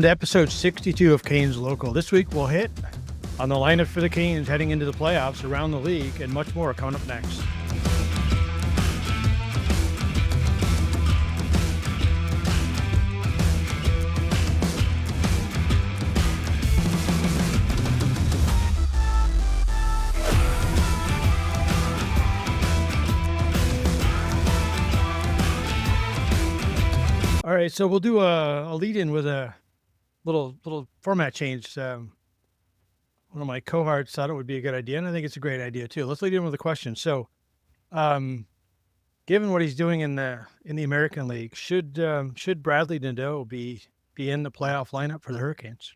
To episode 62 of Canes Local. This week we'll hit on the lineup for the Canes heading into the playoffs around the league and much more coming up next. All right, so we'll do a lead-in with a little format change. One of my cohorts thought it would be a good idea, and I think it's a great idea too. Let's lead in with a question. So, given what he's doing in the American League, should Bradly Nadeau be in the playoff lineup for the Hurricanes?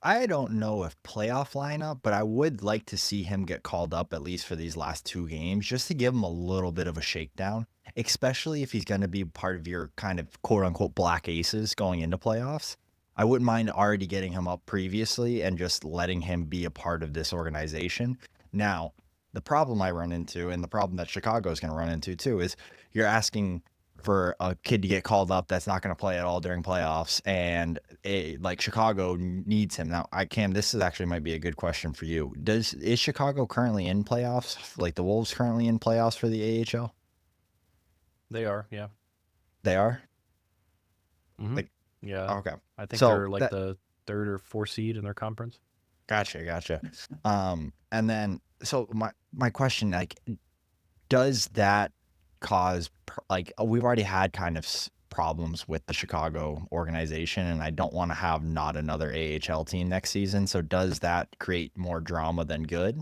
I don't know if playoff lineup, but I would like to see him get called up at least for these last 2 games just to give him a little bit of a shakedown, especially if he's going to be part of your kind of quote unquote black aces going into playoffs. I wouldn't mind already getting him up previously and just letting him be a part of this organization. Now, the problem I run into, and the problem that Chicago is going to run into too, is you're asking for a kid to get called up that's not going to play at all during playoffs, and like Chicago needs him. Now, this is actually might be a good question for you. Is Chicago currently in playoffs? Like the Wolves currently in playoffs for the AHL? They are, yeah. They are? Mm-hmm. Like, yeah. okay. I think they're like the 3rd or 4th seed in their conference. Gotcha. And then, so my question, like, does that cause, like, we've already had kind of problems with the Chicago organization, and I don't want to have not another AHL team next season. So does that create more drama than good?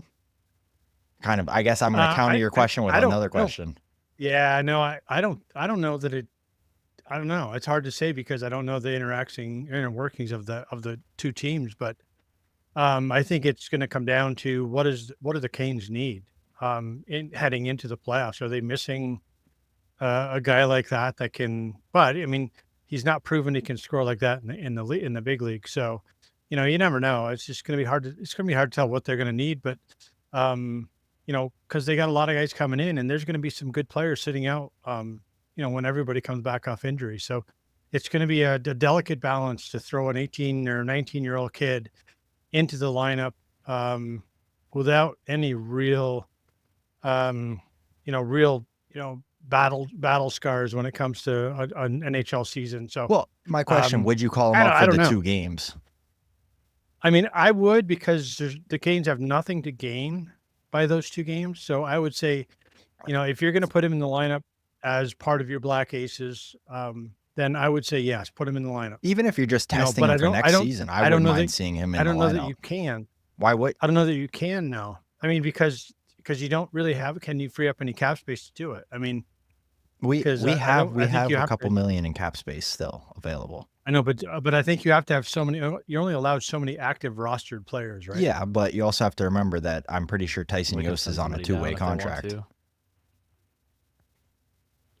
Kind of, I guess I'm going to counter your question with another question. Yeah, no, I don't know that it. I don't know. It's hard to say because I don't know the inner workings of the two teams, but I think it's going to come down to what do the Canes need in heading into the playoffs? Are they missing a guy like that can? But I mean, he's not proven he can score like that in the big league. So, you never know. It's just going to be hard to tell what they're going to need. But because they got a lot of guys coming in, and there's going to be some good players sitting out. When everybody comes back off injury. So it's going to be a delicate balance to throw an 18 or 19-year-old kid into the lineup without any real, battle scars when it comes to an NHL season. So, well, my question, would you call him up for the 2 games? I mean, I would, because the Canes have nothing to gain by those 2 games. So I would say, if you're going to put him in the lineup as part of your black aces, then I would say yes, put him in the lineup. Even if you're just testing him for next season, I wouldn't mind seeing him in the lineup. I don't know that you can. Why would? I don't know that you can now. I mean, because you don't really have. Can you free up any cap space to do it? I mean, we have a couple million in cap space still available. I know, but I think you have to have so many. You're only allowed so many active rostered players, right? Yeah, but you also have to remember that I'm pretty sure Tyson Yost is on a 2-way contract.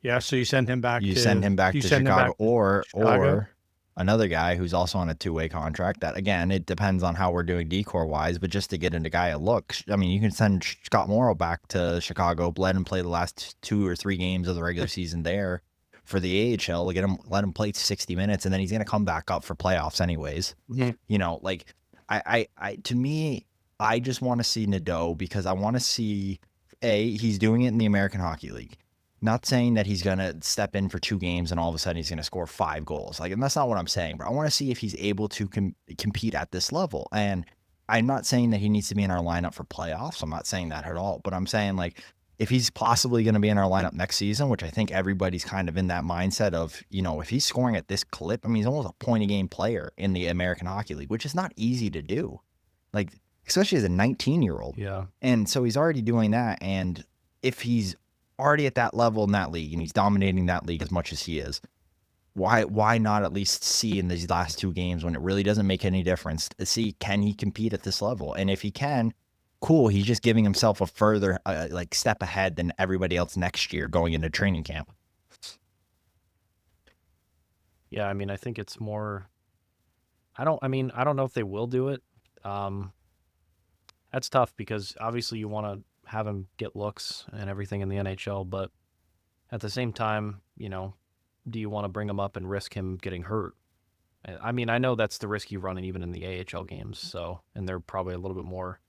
Yeah, so you send him back. You send him back to Chicago, or another guy who's also on a 2-way contract. That, again, it depends on how we're doing decor wise, but just to get into guy a look. I mean, you can send Scott Morrow back to Chicago, let him play the last 2 or 3 games of the regular season there for the AHL, let him play 60 minutes, and then he's gonna come back up for playoffs anyways. Mm-hmm. Like to me, I just want to see Nadeau because I want to see he's doing it in the American Hockey League. Not saying that he's going to step in for 2 games and all of a sudden he's going to score 5 goals. Like, and that's not what I'm saying, but I want to see if he's able to compete at this level. And I'm not saying that he needs to be in our lineup for playoffs. I'm not saying that at all, but I'm saying, like, if he's possibly going to be in our lineup next season, which I think everybody's kind of in that mindset of, if he's scoring at this clip, I mean, he's almost a point-a-game player in the American Hockey League, which is not easy to do. Like, especially as a 19-year-old. Yeah. And so he's already doing that. And if he's already at that level in that league and he's dominating that league as much as he is, why not at least see in these last 2 games when it really doesn't make any difference to see, can he compete at this level? And if he can, cool. He's just giving himself a further step ahead than everybody else next year going into training camp. Yeah, I mean, I think it's more. I don't know if they will do it. That's tough because obviously you want to have him get looks and everything in the NHL, but at the same time, do you want to bring him up and risk him getting hurt? I mean, I know that's the risk you run even in the AHL games. So, and they're probably a little bit more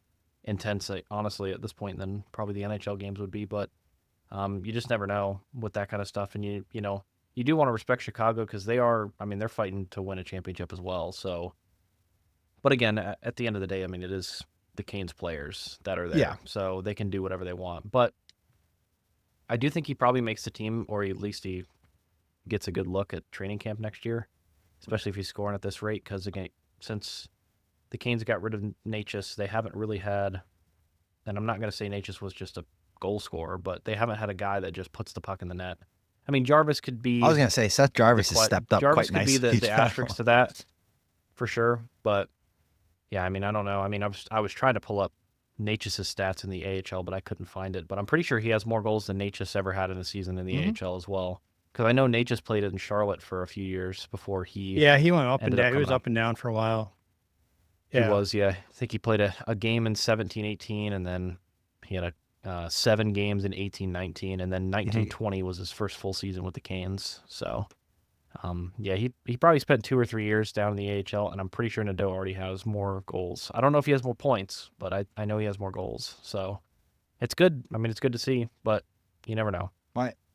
intense, honestly, at this point than probably the NHL games would be. But you just never know with that kind of stuff. And you know, you do want to respect Chicago because they are. I mean, they're fighting to win a championship as well. So, but again, at the end of the day, I mean, it is the Canes players that are there, Yeah. so they can do whatever they want. But I do think he probably makes the team, or at least he gets a good look at training camp next year, especially if he's scoring at this rate. Because again, since the Canes got rid of Natchez, they haven't really had, and I'm not going to say Natchez was just a goal scorer, but they haven't had a guy that just puts the puck in the net. I mean, Jarvis could I was be gonna say Seth Jarvis has stepped up Jarvis quite could be nicely. the asterisk to that for sure. But yeah, I mean, I don't know. I mean, I was trying to pull up Natchez's stats in the AHL, but I couldn't find it. But I'm pretty sure he has more goals than Natchez ever had in a season in the Mhm. AHL as well. Because I know Natchez played in Charlotte for a few years before he Yeah, he went up and ended up down. He was coming up. up and down for a while. He Yeah. was, yeah. I think he played a game in 17-18, and then he had 7 games in 18-19, and then 19-20 was his first full season with the Canes. So, yeah, he probably spent 2 or 3 years down in the AHL, and I'm pretty sure Nadeau already has more goals. I don't know if he has more points, but I know he has more goals. So it's good. I mean, it's good to see, but you never know.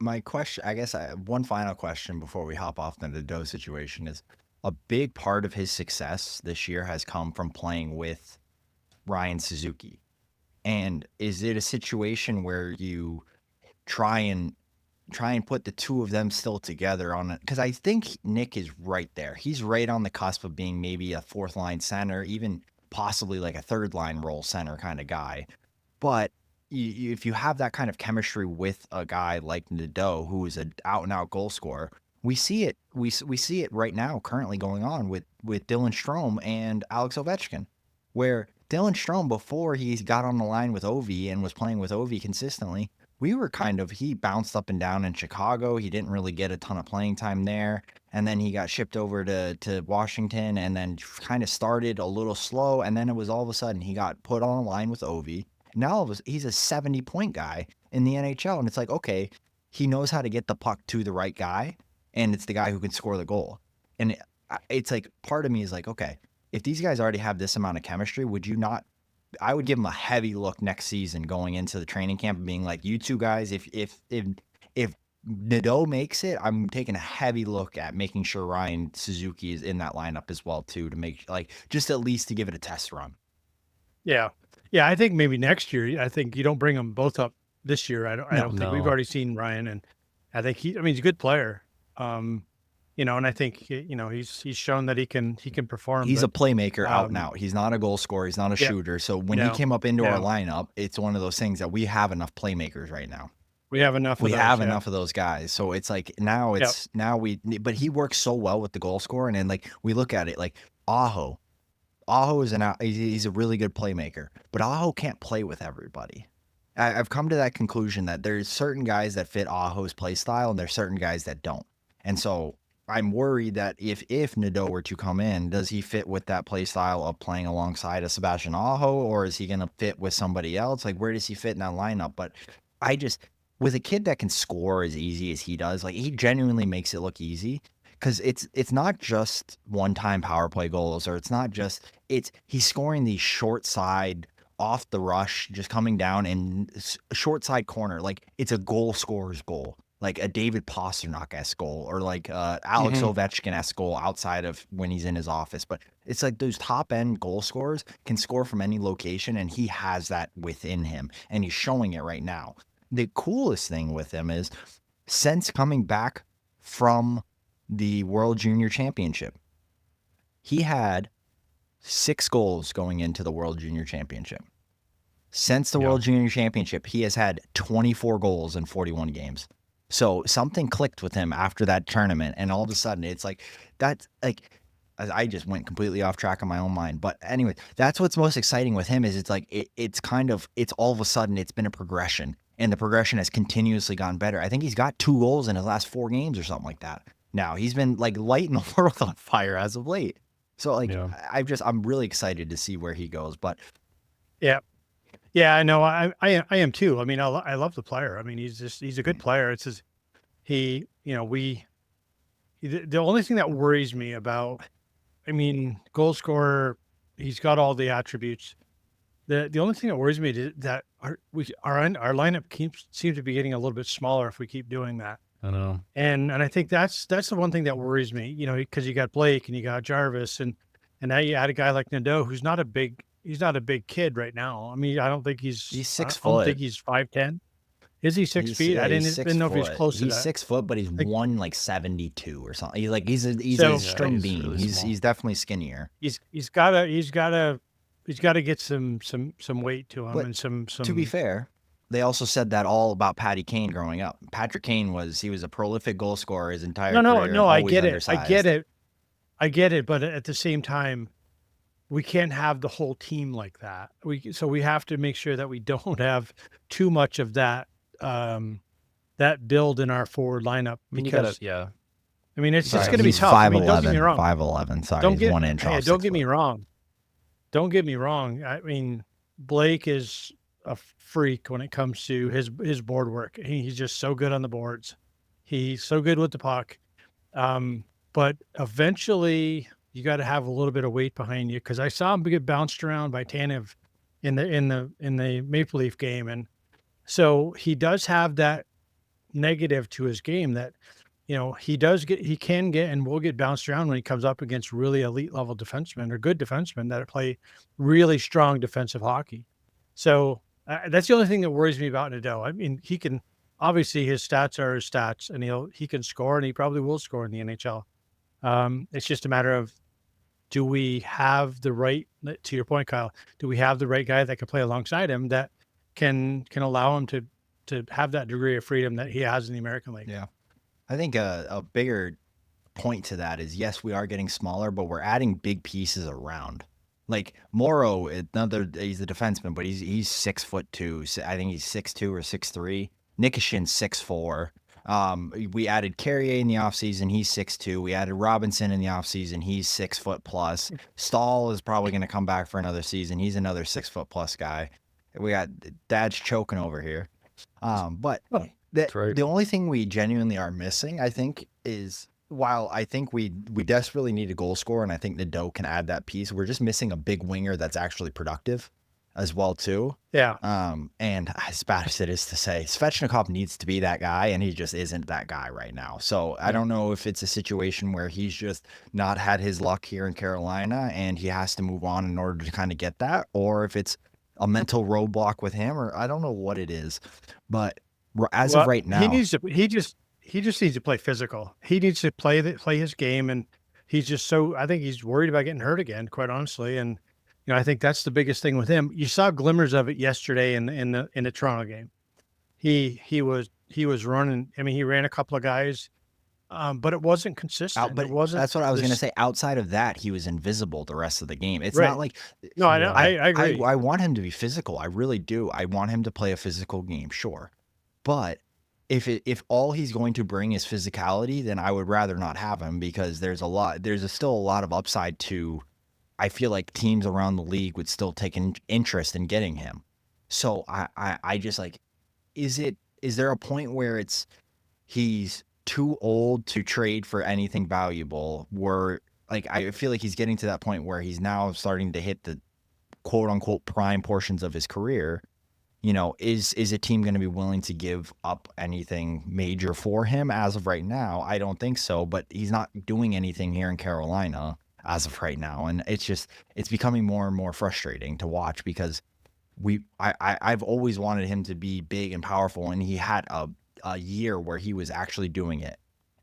My question, I guess, one final question before we hop off the Nadeau situation is a big part of his success this year has come from playing with Ryan Suzuki. And is it a situation where you try and put the two of them still together on it? Because I think Nick is right there. He's right on the cusp of being maybe a fourth line center, even possibly like a third line role center kind of guy. But if you have that kind of chemistry with a guy like Nadeau, who is an out and out goal scorer, we see it. We see it right now, currently going on with Dylan Strome and Alex Ovechkin, where Dylan Strome, before he got on the line with Ovi and was playing with Ovi consistently, we were he bounced up and down in Chicago. He didn't really get a ton of playing time there. And then he got shipped over to Washington and then kind of started a little slow. And then it was all of a sudden he got put on a line with Ovi. Now he's a 70-point guy in the NHL. And it's like, okay, he knows how to get the puck to the right guy. And it's the guy who can score the goal. And it's like, part of me is like, okay, if these guys already have this amount of chemistry, would you not? I would give them a heavy look next season going into the training camp and being like, you two guys, if Nadeau makes it, I'm taking a heavy look at making sure Ryan Suzuki is in that lineup as well too, to make just at least to give it a test run. Yeah. Yeah, I think maybe next year. I think you don't bring them both up this year. I don't think we've No. already seen Ryan, and I think I mean, he's a good player. And I think he's shown that he can perform. He's a But playmaker out and out. He's not a goal scorer. He's not a yeah, shooter. So when he came up into our no, lineup, it's one of those things that we have enough playmakers right now. we have enough of We those. have Yeah. enough of those guys. So it's like Yep. but he works so well with the goal scorer. And then like we look at it like Aho. Aho is he's a really good playmaker, but Aho can't play with everybody. I've come to that conclusion that there's certain guys that fit Aho's play style and there's certain guys that don't. And so I'm worried that if Nadeau were to come in, does he fit with that play style of playing alongside a Sebastian Aho, or is he going to fit with somebody else? Like, where does he fit in that lineup? But with a kid that can score as easy as he does, like he genuinely makes it look easy. Because it's not just one-time power play goals, or it's not just he's scoring these short side off the rush, just coming down and short side corner, like it's a goal scorer's goal, like a David Pastrnak-esque goal, or like Alex Ovechkin-esque goal outside of when he's in his office. But it's like those top end goal scorers can score from any location, and he has that within him, and he's showing it right now. The coolest thing with him is since coming back from the World Junior Championship, he had 6 goals going into the World Junior Championship. Since the World Junior Championship, he has had 24 goals in 41 games. So something clicked with him after that tournament, and all of a sudden it's like that's like I just went completely off track in my own mind. But anyway, that's what's most exciting with him is it's like it's all of a sudden it's been a progression, and the progression has continuously gotten better. I think he's got 2 goals in his last 4 games or something like that. Now he's been like lighting the world on fire as of late. So like I'm really excited to see where he goes. But Yeah. Yeah, I know. I am too. I mean, I love the player. I mean, he's a good player. It's just the only thing that worries me about I mean, goal scorer, he's got all the attributes. The only thing that worries me is that our lineup seems to be getting a little bit smaller if we keep doing that. I know. And I think that's the one thing that worries me, because you got Blake and you got Jarvis and now you add a guy like Nadeau who's not a big kid right now. I mean, I don't think He's I 6 don't think foot. he's 5'10". Is he 6 He's feet? I yeah, he's didn't 6 know if he's foot. close to He's that. 6 foot, but he's Like, 172 or something. He's a so string he's bean. really He's small. he's definitely skinnier. he's gotta get some weight to him But and some to be fair, they also said that all about Patty Kane growing up. Patrick Kane was a prolific goal scorer his entire no, career and I always get it. I get undersized. it. I get it, but at the same time, we can't have the whole team like that. So we have to make sure that we don't have too much of that build in our forward lineup I mean, you gotta, because yeah. I mean it's Sorry, just going to be He's tough. I mean, don't get me 5'11", wrong. 5'11". Sorry, Don't he's get 1 inch hey, off don't 6 get me foot. wrong. Don't get me wrong. I mean, Blake is a freak when it comes to his board work. He's just so good on the boards. He's so good with the puck. But eventually you got to have a little bit of weight behind you because I saw him get bounced around by Tanev in the Maple Leaf game, and so he does have that negative to his game that he can get and will get bounced around when he comes up against really elite level defensemen or good defensemen that play really strong defensive hockey. So that's the only thing that worries me about Nadeau. I mean, he can obviously his stats are his stats, and he can score, and he probably will score in the NHL. It's just a matter of do we have the right, to your point, Kyle, do we have the right guy that can play alongside him that can allow him to have that degree of freedom that he has in the American League? Yeah. I think a bigger point to that is, yes, we are getting smaller, but we're adding big pieces around. Like Morrow, he's a defenseman, but he's 6'2". I think he's 6'2" or 6'3". Nikishin's 6'4". We added Carrier in the offseason. He's 6'2". We added Robinson in the offseason. He's 6 foot plus. Stahl is probably going to come back for another season. He's another 6 foot plus guy. We got Dad's choking over here. But That's right. the only thing we genuinely are missing, I think, is while I think we desperately need a goal scorer, and I think Nadeau can add that piece, we're just missing a big winger that's actually productive as well too. Yeah. And as bad as it is to say, Svechnikov needs to be that guy, and he just isn't that guy right now. So I don't know if it's a situation where he's just not had his luck here in Carolina and he has to move on in order to kind of get that, or if it's a mental roadblock with him, or I don't know what it is. But as of right now, he just needs to play physical. He needs to play his game, and he's just so. I think he's worried about getting hurt again, quite honestly. And I think that's the biggest thing with him. You saw glimmers of it yesterday in the Toronto game. He was running. I mean, he ran a couple of guys, but it wasn't consistent. but it wasn't. that's what I was going to say. Outside of that, he was invisible the rest of the game. It's Right. not like No, I know. Yeah. I agree. I want him to be physical. I really do. I want him to play a physical game, sure. But if all he's going to bring is physicality, then I would rather not have him, because there's still a lot of upside to. I feel like teams around the league would still take an interest in getting him. So I just like, is there a point where he's too old to trade for anything valuable, where like I feel like he's getting to that point where he's now starting to hit the quote unquote prime portions of his career? Is a team going to be willing to give up anything major for him as of right now? I don't think so, but he's not doing anything here in Carolina as of right now. And it's becoming more and more frustrating to watch, because I've always wanted him to be big and powerful, and he had a year where he was actually doing it,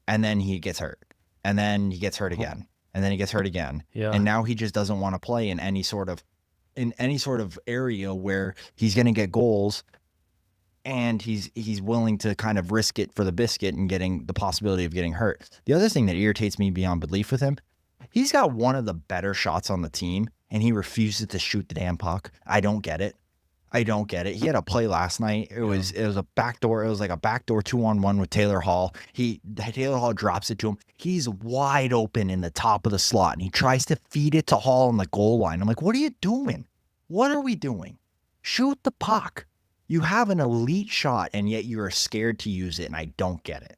and then he gets hurt, and then he gets hurt again, and then he gets hurt again. Yeah. And now he just doesn't want to play in any sort of area where he's going to get goals, and he's willing to kind of risk it for the biscuit and getting the possibility of getting hurt. The other thing that irritates me beyond belief with him, he's got one of the better shots on the team, and he refuses to shoot the damn puck. I don't get it. He had a play last night. It was a backdoor. It was like a backdoor 2-on-1 with Taylor Hall. Taylor Hall drops it to him. He's wide open in the top of the slot, and he tries to feed it to Hall on the goal line. I'm like, what are you doing? What are we doing? Shoot the puck. You have an elite shot, and yet you are scared to use it, and I don't get it.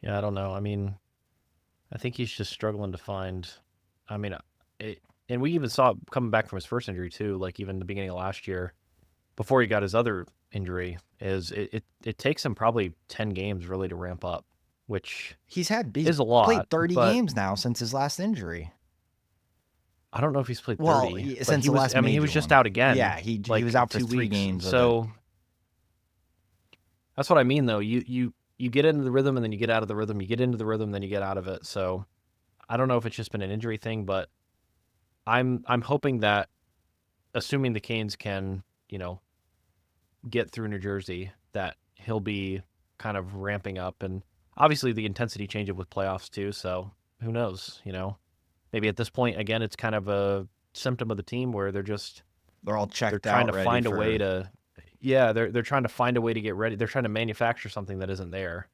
Yeah, I don't know. I mean, I think he's just struggling to find. I mean, and we even saw it coming back from his first injury too. Like even the beginning of last year, before he got his other injury, it takes him probably 10 games really to ramp up, which He's is a lot. played 30 but games now since his last injury. I don't know if he's played 30. Well, but since he the was. last I mean, he major was just one. out again. Yeah, he like was out for 2 3 weeks. games. So that's what I mean, though. You get into the rhythm and then you get out of the rhythm. You get into the rhythm, then you get out of it. So I don't know if it's just been an injury thing, but I'm hoping that, assuming the Canes can, get through New Jersey, that he'll be kind of ramping up, and obviously the intensity changes with playoffs too. So who knows? Maybe at this point again, it's kind of a symptom of the team where they're all checked trying out, to ready find a for... way to. Yeah, they're trying to find a way to get ready. They're trying to manufacture something that isn't there.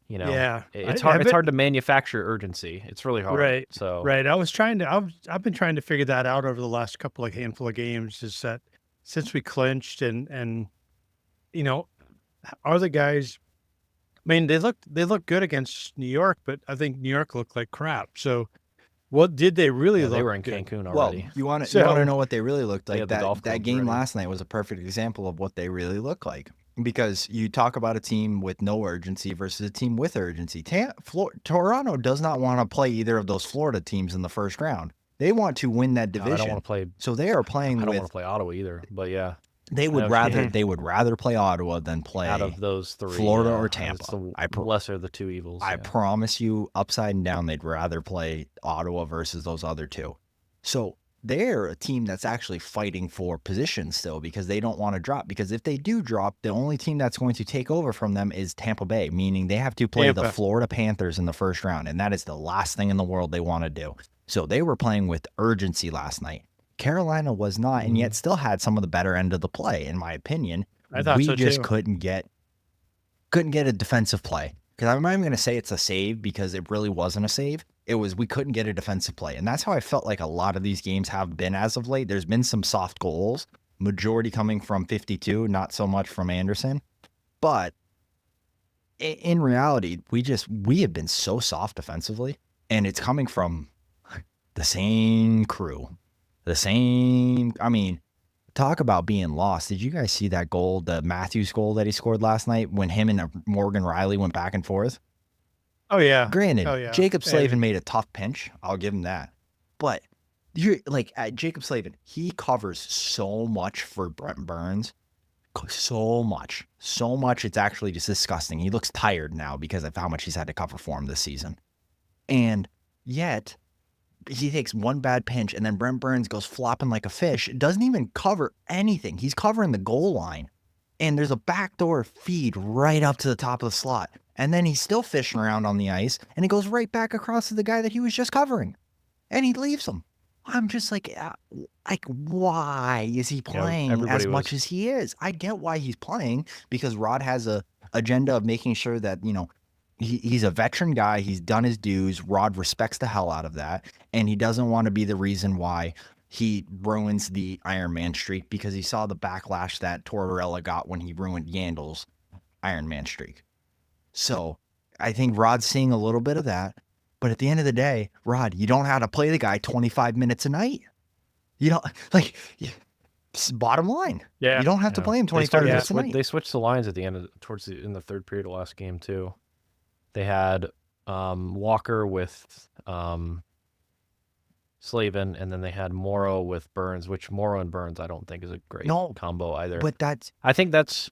Yeah, It's hard. It's hard to manufacture urgency. It's really hard. Right. So Right. I've been trying to figure that out over the last handful of games. Is that since we clinched and you know, are the guys? I mean, they look good against New York, but I think New York looked like crap. So, what did they really yeah, look? they were in good? Cancun Well, already. you want to So- know what they really looked They like? had the golf That clubs game ready. last night was a perfect example of what they really look like. Because you talk about a team with no urgency versus a team with urgency. Toronto does not want to play either of those Florida teams in the first round. They want to win that God, division. I don't want to play. So they are playing I don't want with... to play Ottawa either. But yeah, They know would what you rather play Ottawa than play out of those 3, Florida or it's Tampa. the lesser of the 2 evils. I yeah. promise you, upside and down, they'd rather play Ottawa versus those other 2. So they're a team that's actually fighting for position still because they don't want to drop. Because if they do drop, the only team that's going to take over from them is Tampa Bay, meaning they have to play the Tampa. Florida Panthers in the first round. And that is the last thing in the world they want to do. So they were playing with urgency last night. Carolina was not, and yet still had some of the better end of the play, in my opinion. I thought we so just too. couldn't get a defensive play. Because I'm not even going to say it's a save because it really wasn't a save. It was we couldn't get a defensive play. And that's how I felt like a lot of these games have been as of late. There's been some soft goals, majority coming from 52, not so much from Anderson. But in reality, we have been so soft defensively, and it's coming from the same crew. I mean, talk about being lost. Did you guys see that goal, the Matthews goal that he scored last night when him and Morgan Riley went back and forth? Oh yeah. Granted, Oh, yeah. Jacob Yeah, Slavin made a tough pinch. I'll give him that. But you're like at Jacob Slavin, he covers so much for Brent Burns. So much. It's actually just disgusting. He looks tired now because of how much he's had to cover for him this season. And yet he takes one bad pinch and then Brent Burns goes flopping like a fish. It doesn't even cover anything. He's covering the goal line. And there's a backdoor feed right up to the top of the slot. And then he's still fishing around on the ice and it goes right back across to the guy that he was just covering. And he leaves him. I'm just like, why is he playing as much as he is? I get why he's playing because Rod has a agenda of making sure that, he's a veteran guy. He's done his dues. Rod respects the hell out of that. And he doesn't want to be the reason why he ruins the Iron Man streak because he saw the backlash that Tortorella got when he ruined Yandel's Iron Man streak. So I think Rod's seeing a little bit of that. But at the end of the day, Rod, you don't have to play the guy 25 minutes a night. You don't bottom line. Yeah. You don't have to play him 25 minutes a night. They switched the lines at the end in the third period of last game too. They had Walker with Slavin, and then they had Morrow with Burns, which Morrow and Burns I don't think is a great combo either. But I think that's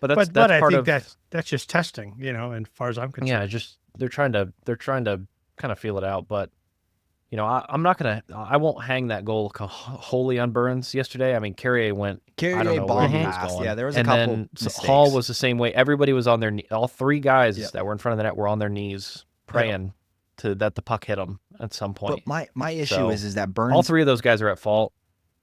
But part I think of that's just testing, and as far as I'm concerned. yeah, just they're trying to kind of feel it out. But I won't hang that goal wholly on Burns yesterday. I mean, Carrier went. I don't know where he was going. Yeah, there was a and couple then mistakes. Hall was the same way. Everybody was on their knee. All 3 guys that were in front of the net were on their knees praying that the puck hit them at some point. But my issue is that Burns. All 3 of those guys are at fault.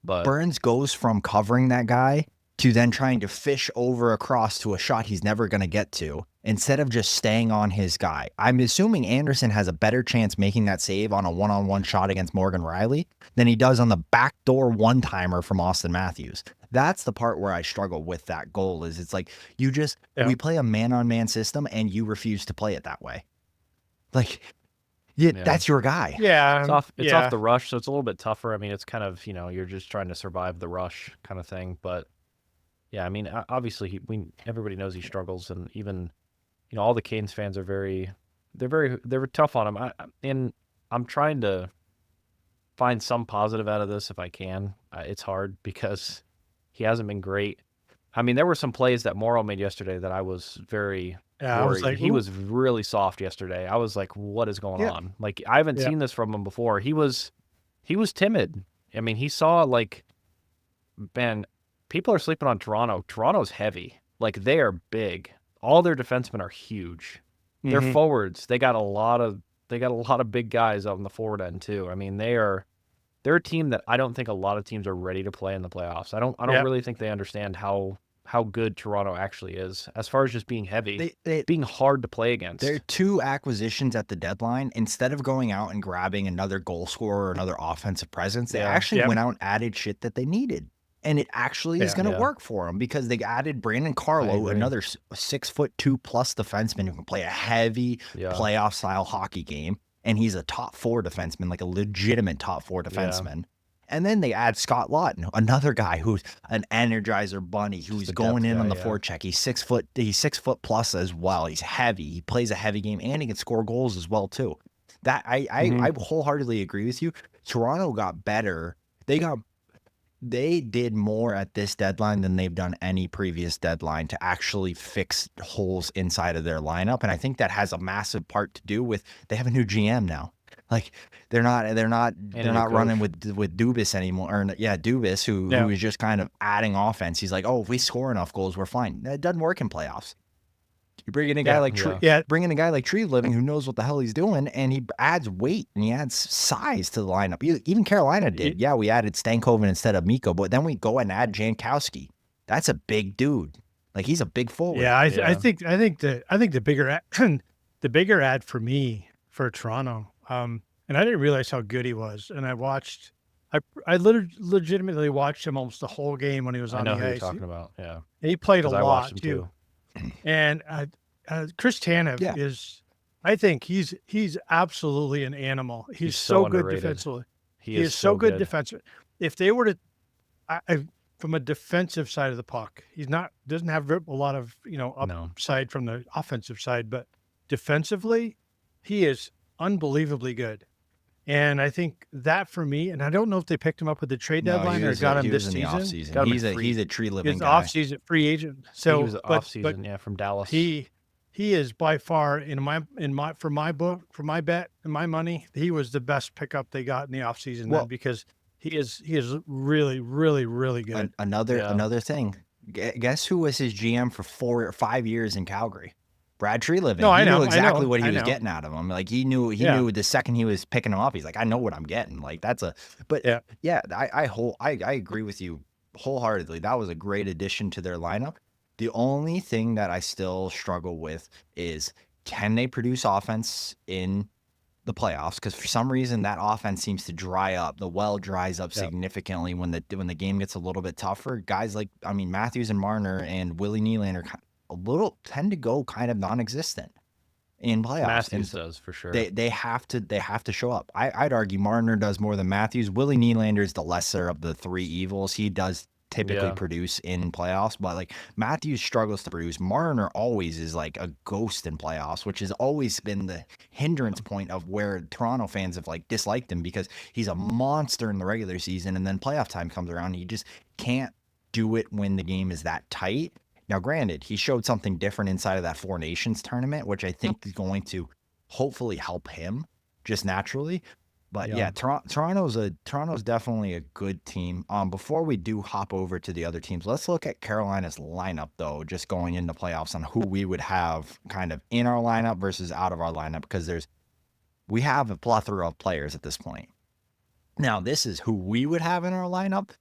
But Burns goes from covering that guy to then trying to fish over across to a shot he's never going to get to instead of just staying on his guy. I'm assuming Anderson has a better chance making that save on a one-on-one shot against Morgan Riley than he does on the backdoor one-timer from Austin Matthews. That's the part where I struggle with that goal is it's like we play a man-on-man system and you refuse to play it that way. Like Yeah, Yeah. that's your guy. Yeah, It's off yeah. the rush, so it's a little bit tougher. I mean, it's kind of, you're just trying to survive the rush kind of thing. But yeah, I mean, obviously everybody knows he struggles, and even, all the Canes fans are they're tough on him. And I'm trying to find some positive out of this if I can. It's hard because he hasn't been great. I mean, there were some plays that Morrow made yesterday that I was very Yeah, I was worried. like, He "Ooh." was really soft yesterday. I was like, what is going Yeah. on? Like, I haven't Yeah. seen this from him before. He was timid. I mean, he saw, like, man, people are sleeping on Toronto. Toronto's heavy. Like, they are big. All their defensemen are huge. Their Mhm. forwards, they got a lot of big guys on the forward end too. I mean, they're a team that I don't think a lot of teams are ready to play in the playoffs. I don't Yep. really think they understand how good Toronto actually is as far as just being heavy, They being hard to play against. There are 2 acquisitions at the deadline. Instead of going out and grabbing another goal scorer or another offensive presence, they Yeah. actually Yep. went out and added shit that they needed. And it actually is Yeah. going to Yeah. work for them because they added Brandon I Carlo, agree. another 6'2" plus defenseman who can play a heavy Yeah. playoff style hockey game. And he's a top 4 defenseman, like a legitimate top 4 Yeah. defenseman. And then they add Scott Lawton, another guy who's an energizer bunny, who's a going depth in on guy, the yeah. forecheck. He's 6 foot plus as well. He's heavy. He plays a heavy game and he can score goals as well too. That I Mhm. wholeheartedly agree with you. Toronto got better. They did more at this deadline than they've done any previous deadline to actually fix holes inside of their lineup. And I think that has a massive part to do with they have a new GM now. Like they're not And a new running coach. with Dubas anymore. Or Dubas who Yeah. is just kind of adding offense. He's like, oh, if we score enough goals, we're fine. That doesn't work in playoffs. You bring in a guy Yeah. like Yeah. Yeah. bring in a guy like Tree Living who knows what the hell he's doing, and he adds weight and he adds size to the lineup. Even Carolina did. Yeah, we added Stankoven instead of Miko, but then we go and add Jankowski. That's a big dude. Like he's a big forward. Yeah, I Yeah. think the bigger the bigger ad for me for Toronto. And I didn't realize how good he was. And I legitimately watched him almost the whole game when he was I on know the who you're ice. talking about. Yeah. He played a Because I watched lot him too. too. And Chris Tanev Yeah. is, I think he's absolutely an animal. He's He's so so good underrated. defensively. He He is is so good good. defensively. If they were to, from a defensive side of the puck, doesn't have a lot of No. upside from the offensive side, but defensively, he is unbelievably good. And I think that for me, and I don't know if they picked him up at the trade No, deadline he or was got him he this was in the season. offseason. Got him He's in a free- he's a Tree Living He's guy. off-season free agent. he So, was but off-season, yeah, from Dallas. he is by far for my book, for my bet and my money, he was the best pickup they got in the offseason Well- then because he is really, really, really good. Another thing. Guess who was his GM for 4 or 5 years in Calgary? Brad Tree Living. No, I He know, knew I exactly know, what he I was know. getting out of him. Like he knew Yeah. the second he was picking him up, he's like, I know what I'm getting. Like that's but Yeah. I agree with you wholeheartedly. That was a great addition to their lineup. The only thing that I still struggle with is can they produce offense in the playoffs? Because for some reason that offense seems to dry up. The well dries up Yep. significantly when the game gets a little bit tougher. Guys like Matthews and Marner and Willie Nylander tend to go kind of non-existent in playoffs. Matthews And does for sure. they have to show up. I'd argue Marner does more than Matthews. Willie Nylander is the lesser of the 3 evils. He does typically Yeah. produce in playoffs, but like Matthews struggles to produce. Marner always is like a ghost in playoffs, which has always been the hindrance point of where Toronto fans have like disliked him because he's a monster in the regular season, and then playoff time comes around and he just can't do it when the game is that tight. Now, granted, he showed something different inside of that Four Nations tournament, which I think is going to hopefully help him just naturally. But yeah, Toronto's definitely a good team. Before we do hop over to the other teams, let's look at Carolina's lineup though, just going into playoffs on who we would have kind of in our lineup versus out of our lineup, because we have a plethora of players at this point. Now, this is who we would have in our lineup.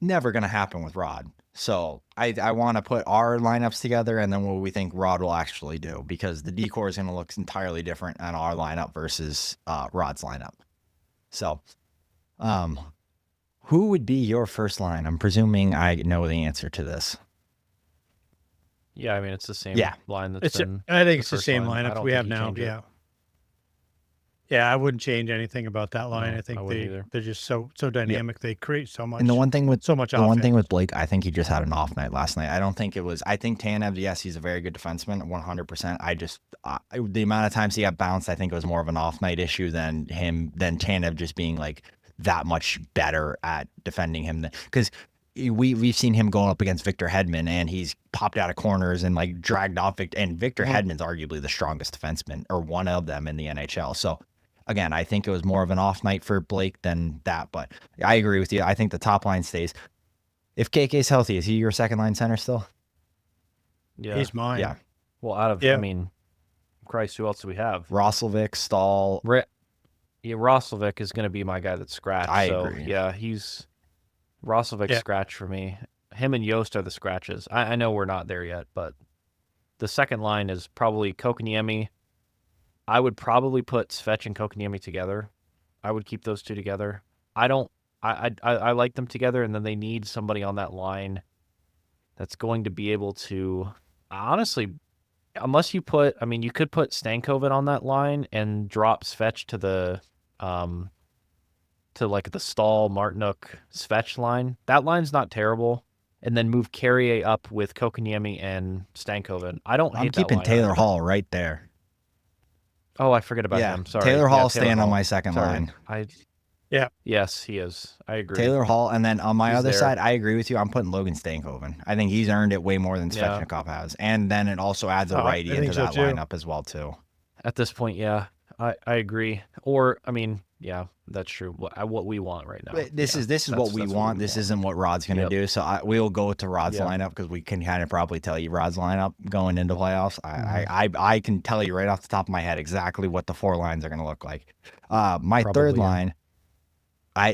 Never going to happen with Rod. So I want to put our lineups together and then what we think Rod will actually do, because the decor is going to look entirely different on our lineup versus Rod's lineup. So, who would be your first line? I'm presuming I know the answer to this. Yeah, I mean, it's the same Yeah. line that's been. I think it's the first same line. I lineup don't we think have you now. change it. Yeah. Yeah, I wouldn't change anything about that line. No, I I think wouldn't either. they're just so dynamic. They create so And the much one thing with offense. Blake, I think he just had an off night last night. I don't think it was. I think Tanev, yes, he's a very good defenseman, 100%. The amount of times he got bounced, I think it was more of an off night issue than Tanev just being like that much better at defending him. Because we've seen him going up against Victor Hedman, and he's popped out of corners and like dragged off. And Victor Hedman's arguably the strongest defenseman, or one of them in the NHL. So again, I think it was more of an off night for Blake than that, but I agree with you. I think the top line stays. If KK's healthy, is he your second line center still? Yeah. He's mine. Yeah. Well, out of, Yeah. I mean, Christ, who else do we have? Roslovic, Stahl. Yeah, Roslovic is going to be my guy that's scratched. I so, agree. yeah, he's Roslovic Yeah. scratch for me. Him and Yost are the scratches. I know we're not there yet, but the second line is probably Kokoniemi. I would probably put Svech and Kokoniemi together. I would keep those two together. I like them together, and then they need somebody on that line that's going to be able to, honestly, unless you put, I mean, you could put Stankoven on that line and drop Svech to the like the Stahl, Martinuk, Svech line. That line's not terrible. And then move Carrier up with Kokoniemi and Stankoven. I don't hate I'm keeping that line Taylor either. Hall right there. Oh, I forget about Yeah, him. Sorry. Taylor Yeah, Hall's Taylor staying on Hall. my second Sorry. line. Yeah. Yes, he is. I agree. Taylor Hall, and then on my He's other there. side, I agree with you. I'm putting Logan Stankoven. I think he's earned it way more than Yeah. Svechnikov has, and then it also adds a Oh, I righty think into so that too. lineup as well too. At this point, yeah, I agree. Or, I mean, yeah, that's true. What we want right now. But this Yeah, is what we that's want. This isn't what Rod's going to Yep. do. So we'll go to Rod's Yep. lineup because we can kind of probably tell you Rod's lineup going into playoffs. Mm-hmm. I can tell you right off the top of my head exactly what the four lines are going to look like. My Probably, third yeah. line,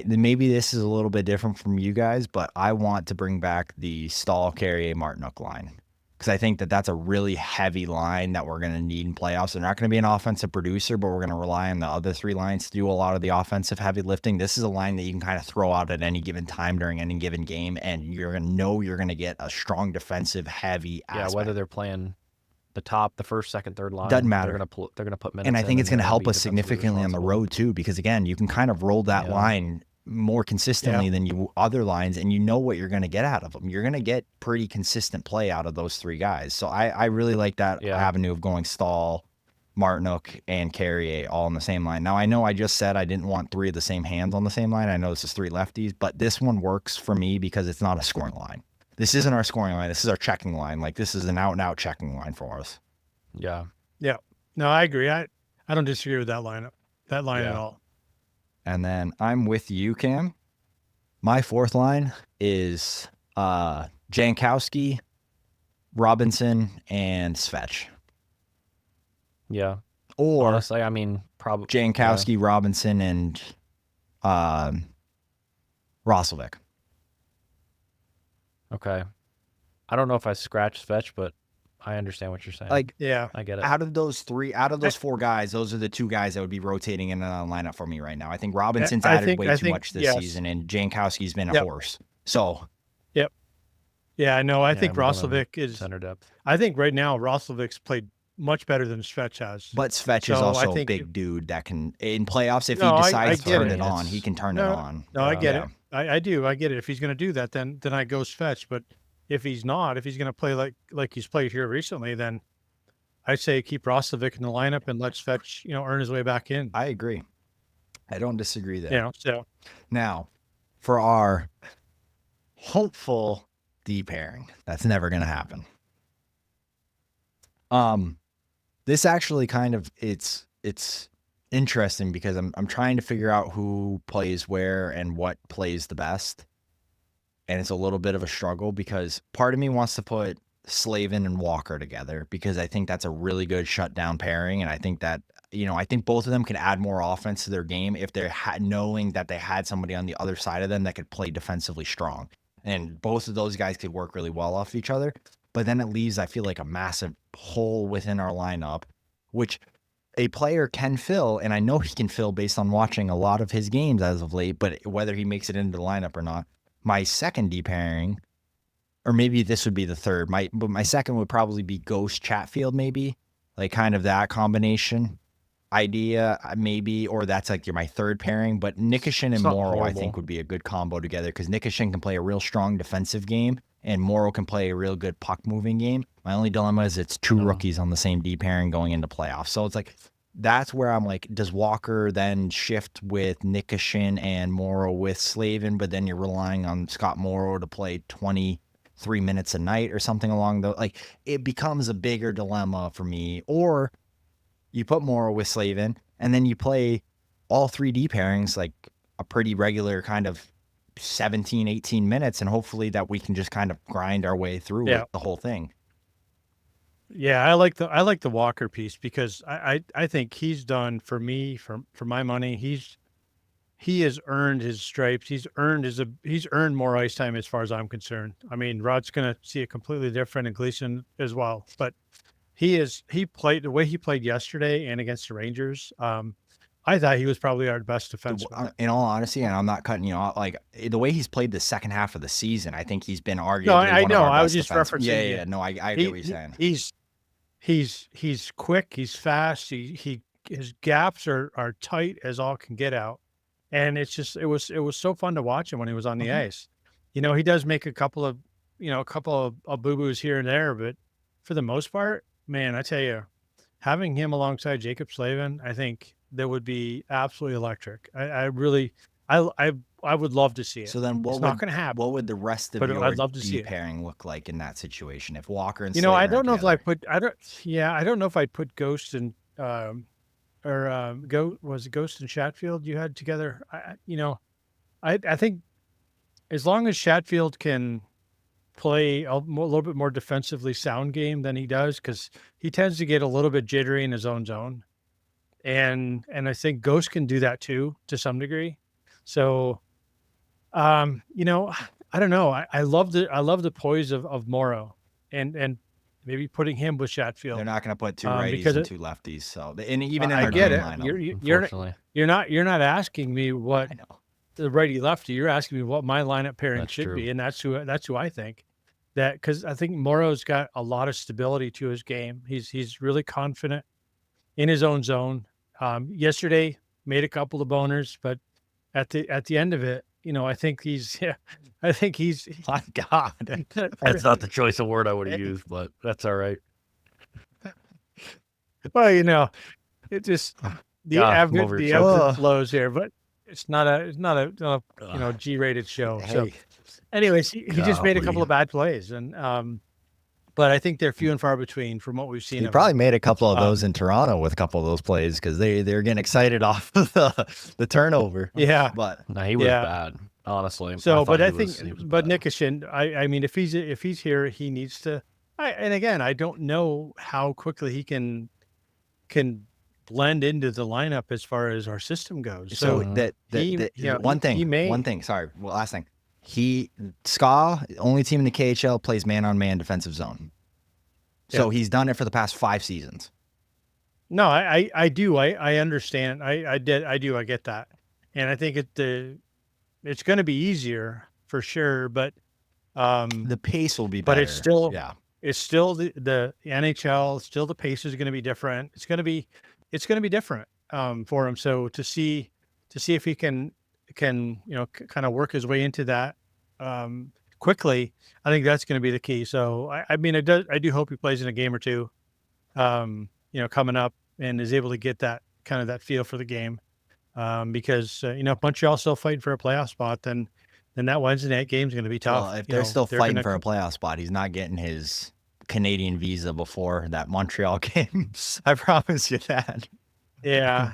maybe this is a little bit different from you guys, but I want to bring back the Stahl, Carrier, Martinuk line. Because I think that's a really heavy line that we're going to need in playoffs. They're not going to be an offensive producer, but we're going to rely on the other three lines to do a lot of the offensive heavy lifting. This is a line that you can kind of throw out at any given time during any given game, and you're going to know you're going to get a strong defensive heavy Yeah, aspect. whether they're playing the top, the first, second, third line, Doesn't matter. They're gonna put minutes. And I think in, it's going to they're help be us defensively significantly on the responsible. road too, because again, you can kind of roll that Yeah. line more consistently than you other lines, and you know what you're going to get out of them. You're going to get pretty consistent play out of those three guys. So I really like that avenue of going Stahl, Martinuk, and Carrier all on the same line. Now, I know I just said I didn't want three of the same hands on the same line. I know this is three lefties, but this one works for me because it's not a scoring line. This isn't our scoring line. This is our checking line. Like, this is an out-and-out checking line for us. Yeah. Yeah. No, I agree. I don't disagree with that lineup. That line at all. And then I'm with you, Cam. My fourth line is Jankowski, Robinson, and Svech. Yeah. Or honestly, I mean, probably Jankowski, Robinson, and Roslovic. Okay. I don't know if I scratched Svech, but I understand what you're saying. Like, yeah, I get it. Out of those four guys, those are the two guys that would be rotating in the lineup for me right now. I think Robinson's added way too much this season, and Jankowski's been a horse. So, yeah, I know. I think Roslovic is center depth. I think right now Roslovic's played much better than Svech has. But Svech is also a big dude that can, in playoffs, if he decides to turn it on, he can turn it on. No, I get it. I do. I get it. If he's going to do that, then I go Svech. But if he's not, if he's going to play like he's played here recently, then I say keep Roslovic in the lineup and let Svech, earn his way back in. I agree. I don't disagree there. So now, for our hopeful D pairing, that's never going to happen. This actually kind of it's interesting because I'm trying to figure out who plays where and what plays the best. And it's a little bit of a struggle because part of me wants to put Slavin and Walker together because I think that's a really good shutdown pairing. And I think that, I think both of them can add more offense to their game if they're knowing that they had somebody on the other side of them that could play defensively strong. And both of those guys could work really well off each other. But then it leaves, I feel like, a massive hole within our lineup, which a player can fill, and I know he can fill based on watching a lot of his games as of late, but whether he makes it into the lineup or not. My second D pairing, or maybe this would be the third, but my second would probably be Ghost Chatfield, maybe, like kind of that combination. idea, maybe, or that's like my third pairing. But Nikishin and not Morrow, I think, horrible. would be a good combo together because Nikishin can play a real strong defensive game and Morrow can play a real good puck moving game. My only dilemma is it's two rookies on the same D pairing going into playoffs. So it's like that's where I'm like, does Walker then shift with Nikishin and Morrow with Slavin, but then you're relying on Scott Morrow to play 23 minutes a night or something along the like it becomes a bigger dilemma for me. Or you put Morrow with Slavin and then you play all 3D pairings like a pretty regular kind of 17, 18 minutes, and hopefully that we can just kind of grind our way through Yeah. the whole thing. Yeah, I like the Walker piece because I think he's done for me for my money. He has earned his stripes. He's earned more ice time as far as I'm concerned. I mean, Rod's gonna see it completely different and Gleason as well. But he played the way he played yesterday and against the Rangers. I thought he was probably our best defenseman. In all honesty, and I'm not cutting you off, like the way he's played the second half of the season, I think he's been arguably No, I one know. of our I was best just defensemen. referencing. Yeah. No, I get what you're saying. He's quick. He's fast. His gaps are tight as all can get out, and it was so fun to watch him when he was on the ice. You know, he does make a couple of boo boos here and there, but for the most part, man, I tell you, having him alongside Jacob Slavin, I think that would be absolutely electric. I really, I would love to see it. So then, It's not going to happen. what would the rest of But your I'd love to see D it. pairing look like in that situation if Walker and You know, I Slavin are don't know if I together? put I don't know if I'd put Ghost and was it Ghost and Chatfield you had together? I think as long as Chatfield can play a little bit more defensively sound game than he does, because he tends to get a little bit jittery in his own zone, and I think Ghost can do that too to some degree. So, I don't know. I love the poise of Morrow and maybe putting him with Chatfield. They're not going to put two because righties and two lefties. So, and even in I our get dream it. lineup, Unfortunately, You're not asking me what I know. the righty lefty. You're asking me what my lineup pairing That's should true. be, and that's who I think. That because I think Morrow's got a lot of stability to his game. He's really confident in his own zone. Yesterday made a couple of boners, but at the end of it, I think he's I think he's My God. that's not the choice of word I would have used, but that's all right. well, it just the Yeah, I'm ebb over the your ebbs shoulder. and flows here, but it's not a G-rated show. So, Hey, anyways, he just made a couple golly. of bad plays, and but I think they're few and far between from what we've seen. He of probably him. made a couple of those in Toronto with a couple of those plays because they're getting excited off of the turnover. Yeah. But No, he was Yeah. bad, honestly. So, but thought I he think, was- he was but bad. Nikishin, I mean, if he's here, he needs to. And again, I don't know how quickly he can blend into the lineup as far as our system goes. so he- one thing. Sorry, well, last thing. Ska, only team in the KHL, plays man-on-man defensive zone. So he's done it for the past 5 seasons. No, I do. I understand. I do. I get that. And I think it's going to be easier for sure, but The pace will be but better. it's still yeah. it's still the NHL, still the pace is going to be different. It's going to be different for him. So to see if he can kind of work his way into that quickly, I think that's going to be the key. So I mean, I do hope he plays in a game or two, coming up and is able to get that kind of that feel for the game. Because if Montreal's still fighting for a playoff spot, then that Wednesday night game is going to be tough. Well, if they're still fighting for a playoff spot, he's not getting his Canadian visa before that Montreal game. I promise you that. Yeah.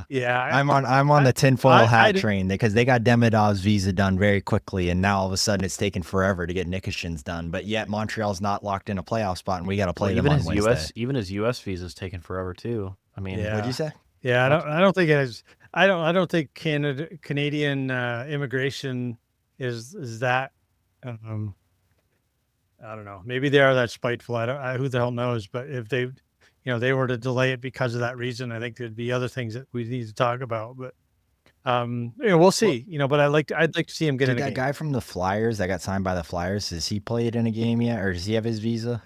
Yeah. I'm on the tinfoil hat I- train because they got Demidov's visa done very quickly, and now all of a sudden it's taken forever to get Nikishin's done. But yet Montreal's not locked in a playoff spot, and we got to play them even on his Wednesday. even his US visa is taking forever too. I mean, Yeah. What'd you say? Yeah, I don't think it is. I don't think Canadian immigration is that. I don't know. Maybe they are that spiteful. Who the hell knows? But if they were to delay it because of that reason, I think there'd be other things that we need to talk about. But we'll see. But I'd like to see him get Did in a that game. guy from the Flyers that got signed by the Flyers, has he played in a game yet, or does he have his visa?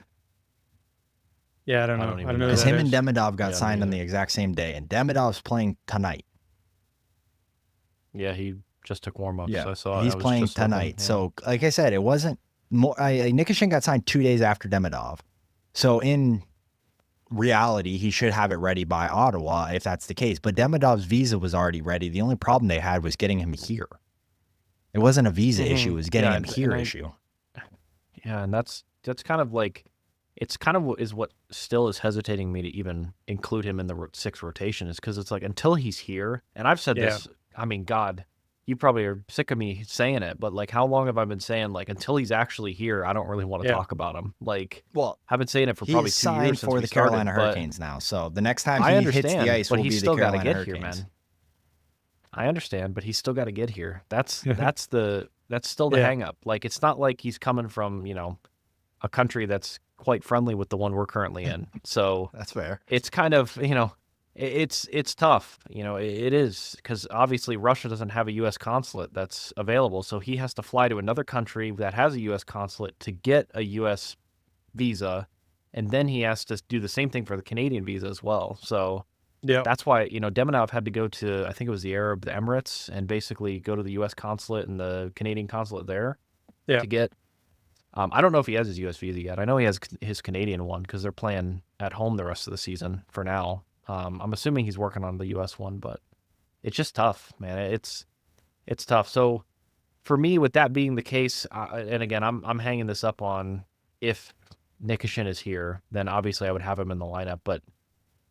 Yeah, I don't I know. don't I even don't know who Because know. that him and is. Demidov got Yeah, me signed on the neither. exact same day, and Demidov's playing tonight. Yeah, he just took warm-ups. Yeah, I saw it. he's I was playing just looking. tonight. Yeah. So, like I said, it wasn't more. Nikishin got signed 2 days after Demidov. So, in reality, he should have it ready by Ottawa if that's the case. But Demidov's visa was already ready. The only problem they had was getting him here. It wasn't a visa issue; it was getting him here issue. Yeah, and that's kind of like, it's kind of is what still is hesitating me to even include him in the sixth rotation, is because it's like, until he's here, and I've said Yeah. this, I mean, God, you probably are sick of me saying it, but like, how long have I been saying, like, until he's actually here, I don't really want to Yeah. talk about him. Like, Well, I've been saying it for he probably is 2 years signed since for we the started, Carolina but Hurricanes now. So the next time I he hits the understand, ice but will he's be the still got to Carolina get here, Hurricanes. man. I understand, but he's still got to get here. That's still the Yeah. hang up. Like, it's not like he's coming from, a country that's quite friendly with the one we're currently in. So That's fair. it's kind of, it's tough. It is, because obviously Russia doesn't have a U.S. consulate that's available. So he has to fly to another country that has a U.S. consulate to get a U.S. visa. And then he has to do the same thing for the Canadian visa as well. So Yeah. that's why, Demonov had to go to, I think it was the Emirates, and basically go to the U.S. consulate and the Canadian consulate there Yeah. to get. I don't know if he has his U.S. visa yet. I know he has his Canadian one because they're playing at home the rest of the season for now. I'm assuming he's working on the U.S. one, but it's just tough, man. It's tough. So for me, with that being the case, and again, I'm hanging this up on, if Nikishin is here, then obviously I would have him in the lineup. But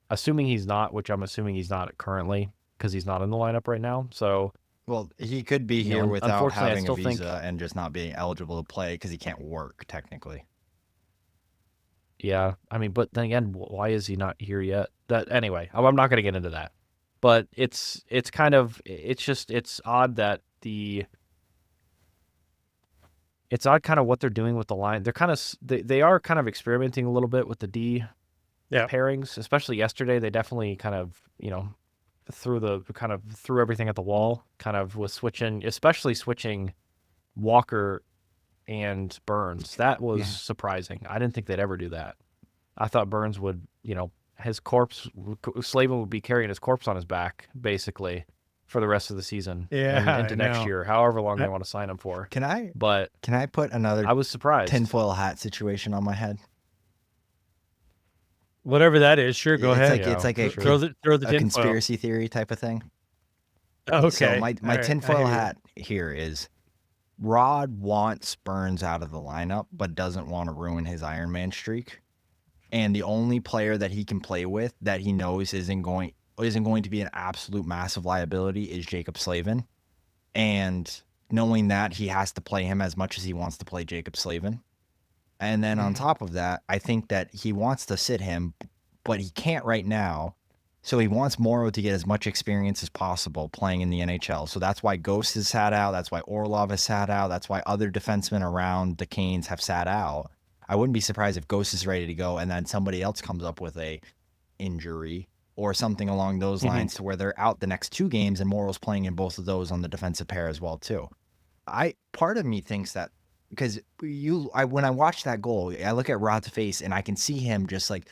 assuming he's not, which I'm assuming he's not currently, because he's not in the lineup right now. So, Well, he could be here without unfortunately, I having a still think, visa and just not being eligible to play because he can't work technically. yeah, I mean, but then again, why is he not here yet? Anyway, I'm not going to get into that. But it's kind of, it's odd that it's odd kind of what they're doing with the line. They're kind of, they are kind of experimenting a little bit with the D Yeah. pairings, especially yesterday. They definitely kind of, threw everything at the wall, kind of was especially switching Walker and Burns. That was surprising. I didn't think they'd ever do that. I thought Burns would, his corpse, Slavin would be carrying his corpse on his back, basically, for the rest of the season. Yeah, and into I next know. year, however long they want to sign him for. Can I But put another I was surprised. tinfoil hat situation on my head? Whatever that is, sure, go ahead. It's like a throw the tinfoil. conspiracy theory type of thing. Okay. So my All right, I tinfoil hear you. hat here is Rod wants Burns out of the lineup, but doesn't want to ruin his Iron Man streak. And the only player that he can play with that he knows isn't going to be an absolute massive liability is Jacob Slavin. And knowing that, he has to play him as much as he wants to play Jacob Slavin. And then on top of that, I think that he wants to sit him, but he can't right now. So he wants Morrow to get as much experience as possible playing in the NHL. So that's why Ghost has sat out. That's why Orlov has sat out. That's why other defensemen around the Canes have sat out. I wouldn't be surprised if Ghost is ready to go and then somebody else comes up with a injury or something along those lines to where they're out the next 2 games and Morrow's playing in both of those on the defensive pair as well too. Part of me thinks that because when I watch that goal, I look at Rod's face and I can see him just like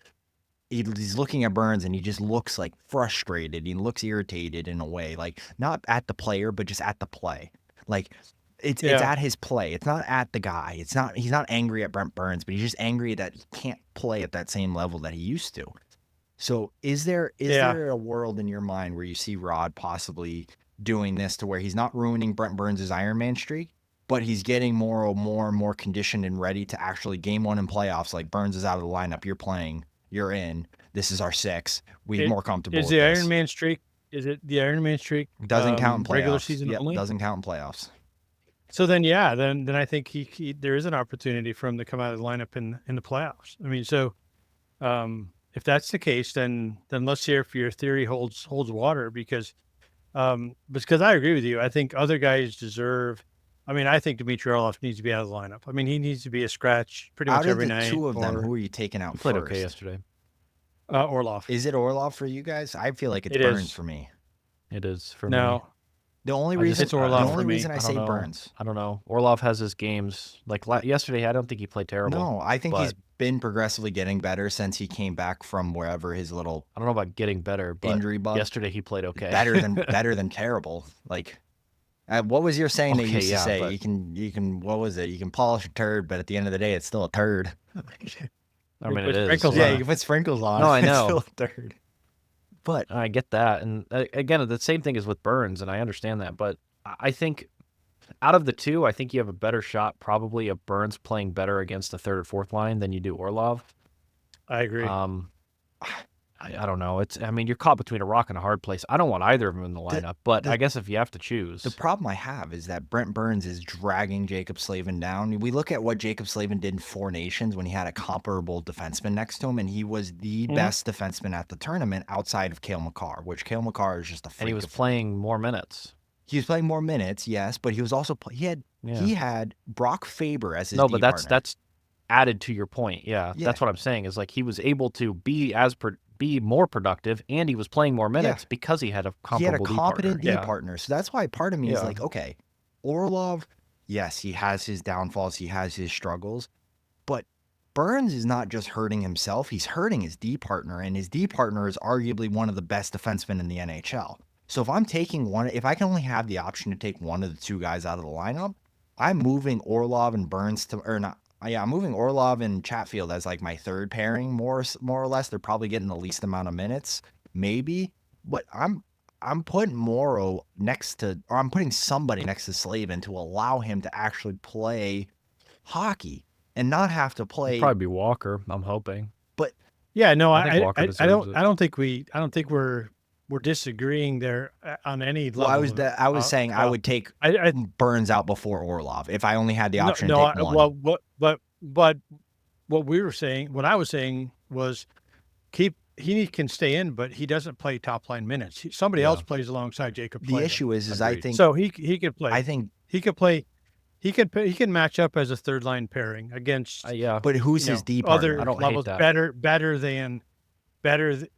he's looking at Burns and he just looks like frustrated. He looks irritated in a way, like not at the player, but just at the play. Like it's at his play. It's not at the guy. He's not angry at Brent Burns, but he's just angry that he can't play at that same level that he used to. So is there a world in your mind where you see Rod possibly doing this to where he's not ruining Brent Burns' Iron Man streak, but he's getting more and more conditioned and ready to actually game 1 in playoffs? Like Burns is out of the lineup, you're playing, you're in. This is our 6. We're more comfortable. Is with the this. Iron Man streak? Is it the Iron Man streak? Doesn't count in playoffs. Regular season only. Doesn't count in playoffs. So then, then I think he there is an opportunity for him to come out of the lineup in the playoffs. I mean, so if that's the case, then let's hear if your theory holds water, because I agree with you. I think other guys deserve. I mean, I think Dmitry Orlov needs to be out of the lineup. I mean, he needs to be a scratch pretty much every night. Out of the 2 of them, who are you taking out He played first? okay yesterday. Orlov. Is it Orlov for you guys? I feel like it's It Burns is. for me. It is for me. No, The only I just- reason It's Orlov the for only me. reason I I don't say know. Burns. I don't know. Orlov has his games. Like yesterday, I don't think he played terrible. No, I think he's but- been progressively getting better since he came back from wherever his little I don't know about getting better, but injury bug. yesterday he played okay. better than terrible. Like, what was your saying that you Okay, used to yeah, say? but- You can what was it? You can polish a turd, but at the end of the day, it's still a turd. I mean, With it is. sprinkles Yeah, on you it. can put sprinkles on. No, I it's know. still a turd. But I get that, and again, the same thing is with Burns, and I understand that. But I think out of the two, I think you have a better shot probably of Burns playing better against the third or fourth line than you do Orlov. I agree. I don't know. I mean, you're caught between a rock and a hard place. I don't want either of them in the lineup, but I guess if you have to choose, the problem I have is that Brent Burns is dragging Jacob Slavin down. We look at what Jacob Slavin did in Four Nations when he had a comparable defenseman next to him, and he was the best defenseman at the tournament outside of Cale Makar, which Cale Makar is just a freak. and he was playing more minutes. He was playing more minutes, yes, but he was also he had Brock Faber as his No, D but partner. that's added to your point. Yeah, Yeah. that's what I'm saying. Is like he was able to be more productive, and he was playing more minutes because he had a he had a comparable competent D D partner. partner. So that's why part of me is Yeah. like, okay, Orlov, yes, he has his downfalls, he has his struggles, but Burns is not just hurting himself, he's hurting his D partner, and his D partner is arguably one of the best defensemen in the NHL. So if I'm taking if I can only have the option to take one of the two guys out of the lineup, I'm moving Orlov and Burns I'm moving Orlov and Chatfield as like my third pairing, more or less. They're probably getting the least amount of minutes, maybe. But I'm putting I'm putting somebody next to Slavin to allow him to actually play hockey and not have to play. It'd probably be Walker. I'm hoping. Yeah, no, I think I Walker deserves it. I don't think we're disagreeing there on any level. Well, I was saying I would take I Burns out before Orlov if I only had the option no, to take one. well, but what I was saying was he can stay in, but he doesn't play top line minutes. Somebody else plays alongside Jacob. The issue is I Agreed. think So he could play. I think, he could play. He can match up as a third line pairing against Yeah, but who's his D other partner? I don't hate levels that.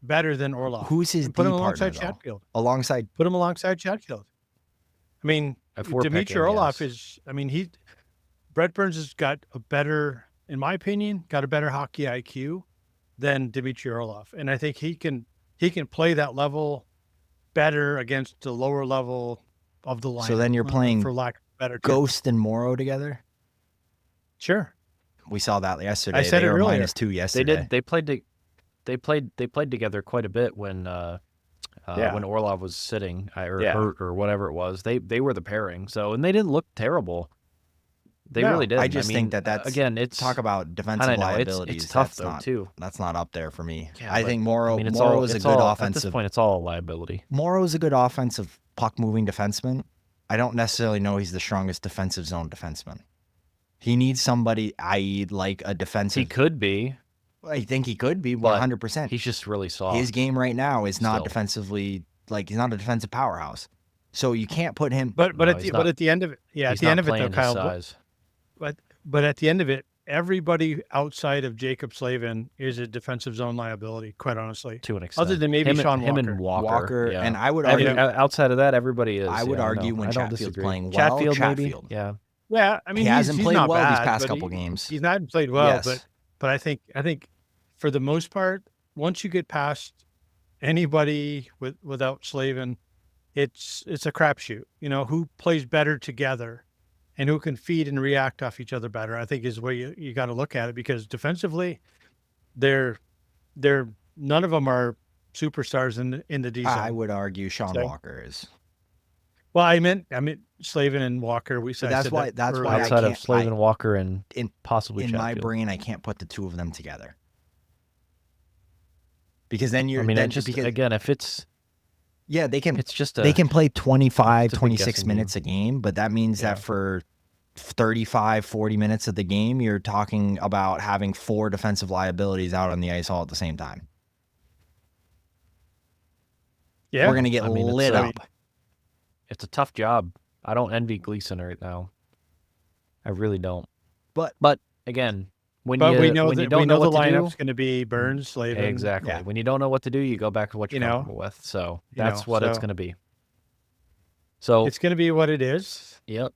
better than Orlov. Who's his Put D him partner alongside though? Chatfield. Alongside Put him alongside Chatfield. I mean, If we're Dmitry picking, Orlov yes. is. I mean, Brett Burns has got a better, in my opinion, got a better hockey IQ than Dmitry Orlov, and I think he can play that level better against the lower level of the line. So then you're playing for lack of a better term. Ghost and Morrow together. Sure. We saw that yesterday. said they it were earlier. -2 They yesterday. did. They played together quite a bit when Orlov was sitting or hurt or whatever it was. They were the pairing. So and they didn't look terrible. They No, really did. I just think mean, that's again. It's talk about defensive I know liabilities. it's tough that's though not, too. That's not up there for me. Yeah, I but, think Morrow. I mean, Morrow is a good At this offensive. point, it's all a liability. Morrow is a good offensive puck moving defenseman. I don't necessarily know he's the strongest defensive zone defenseman. He needs somebody, i.e., like a defensive. He could be. I think he could be But 100%. He's just really soft. His game right now is not Still. defensively, like he's not a defensive powerhouse. So you can't put him. But No, at he's the not- end of it, at He's the not end of it though, playing his Kyle. size. But at the end of it, everybody outside of Jacob Slavin is a defensive zone liability. Quite honestly, To an extent. other than maybe him, Sean him Walker. and Walker. Walker, yeah. and I would Every- argue. outside of that, everybody is. I would yeah, argue know. when I don't Chatfield's disagree. playing well, Chatfield, maybe. Chatfield. Yeah. Yeah, I mean, He hasn't he's played not well these bad, past but couple games. He's not played well, Yes. but I think for the most part, once you get past anybody without Slavin, it's a crapshoot. You know, who plays better together and who can feed and react off each other better, I think is the way you got to look at it, because defensively, they're none of them are superstars in the D zone. I would argue Sean So- Walker is. Well, I meant Slavin and Walker. So that's why earlier. I Outside of can't- Slavin, Walker, and in- possibly in my Chatfield. brain, I can't put the two of them together. Because then I mean, then it just because, again, if it's they can just they can play 25, it's a big 26 guessing minutes a game, but that means Yeah. that for 35, 40 minutes of the game, you're talking about having 4 defensive liabilities out on the ice all at the same time. Yeah, We're going to get I mean, it's, lit uh, up. it's a tough job. I don't envy Gleason right now. I really don't. But Again, when but you we know when you that don't we know the what to do, lineup's going to be Burns, Slavin. exactly. Yeah. When you don't know what to do, you go back to what you're You know, comfortable with. So you know, that's what it's so- going to be. So It's going to be what it is. yep.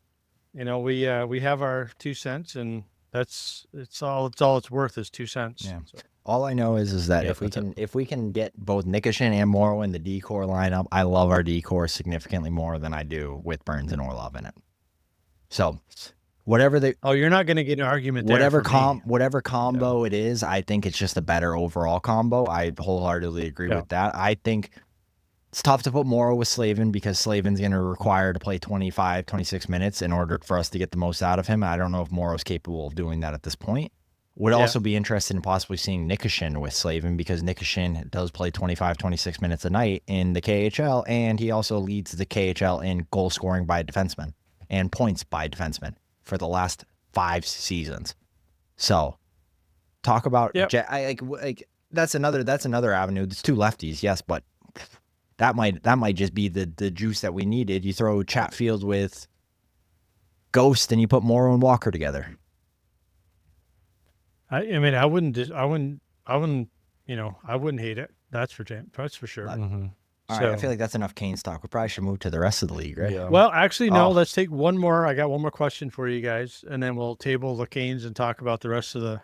You know, we have our 2 cents, and it's all it's worth is 2 cents. Yeah. So, All I know is that Yep, if we can get both Nikishin and Morrow in the D-core lineup, I love our D-core significantly more than I do with Burns and Orlov in it. So whatever they oh, you're not going to get an argument there. whatever combo it is, I think it's just a better overall combo. I wholeheartedly agree with that. I think it's tough to put Morrow with Slavin because Slavin's going to require to play 25, 26 minutes in order for us to get the most out of him. I don't know if Morrow's capable of doing that at this point. Would also be interested in possibly seeing Nikishin with Slavin because Nikishin does play 25, 26 minutes a night in the KHL, and he also leads the KHL in goal scoring by defensemen and points by defensemen for the last 5 seasons. So talk about like that's another avenue. There's 2 lefties, yes, but that might just be the juice that we needed. You throw Chatfield with Ghost and you put Morrow and Walker together. I mean, I wouldn't hate it. That's for sure. Mm-hmm. All right, I feel like that's enough Canes talk. We probably should move to the rest of the league, right? Yeah. Well, actually, no. Oh. Let's take one more. I got one more question for you guys, and then we'll table the Canes and talk about the rest of the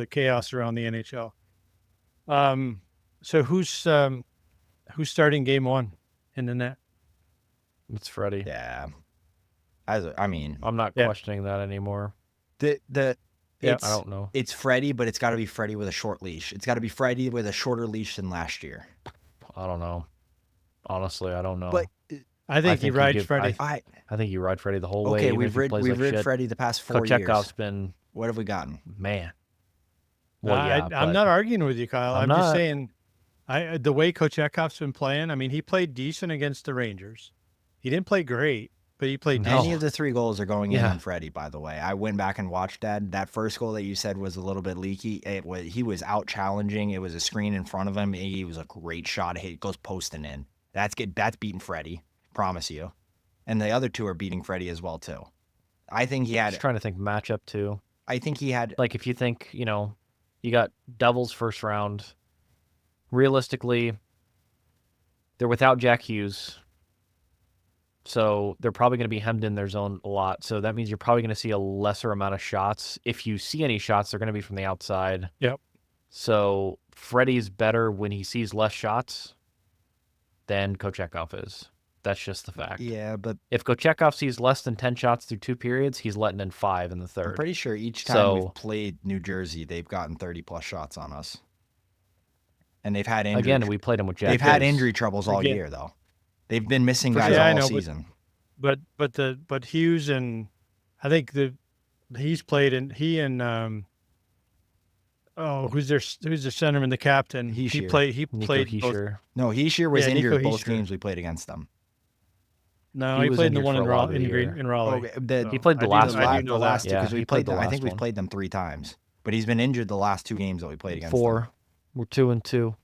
chaos around the NHL. So who's starting game 1 in the net? It's Freddie. Yeah. I mean, I'm not questioning that anymore. I don't know. It's Freddie, but it's got to be Freddie with a short leash. It's got to be Freddie with a shorter leash than last year. I don't know. Honestly, I don't know. But I think he rides Freddie. I think you ride Freddie the whole way. Okay, we've rid Freddie the past 4 years. Kochekov's been. What have we gotten? Man. Well, I'm not arguing with you, Kyle. I'm just saying, the way Kochekov's been playing. I mean, he played decent against the Rangers. He didn't play great, but he played decent. Any of the 3 goals are going in on Freddie, by the way. I went back and watched that. That first goal that you said was a little bit leaky. He was out challenging. It was a screen in front of him. He was a great shot. It goes posting in. That's beating Freddie. Promise you. And the other 2 are beating Freddie as well too. I think he had. Just trying to think matchup too. I think he had. Like if you think you got Devils first round. Realistically, they're without Jack Hughes. So they're probably going to be hemmed in their zone a lot. So that means you're probably going to see a lesser amount of shots. If you see any shots, they're going to be from the outside. Yep. So Freddie's better when he sees less shots than Kochekov is. That's just the fact. Yeah, but if Kochekov sees less than 10 shots through 2 periods, he's letting in 5 in the third. I'm pretty sure each time we've played New Jersey, they've gotten 30+ shots on us. And they've had injury. Again, we played them with Jack. They've had injury troubles all year though. They've been missing guys all season. But Hughes and I think he's played and who's their centerman, the captain? He played both. No, Heischer was injured both games we played against them. No, he played in the one in Raleigh. He played the last 2 because we played them. I think we've played them 3 times. But he's been injured the last 2 games that we played against 4. them. We're 2-2.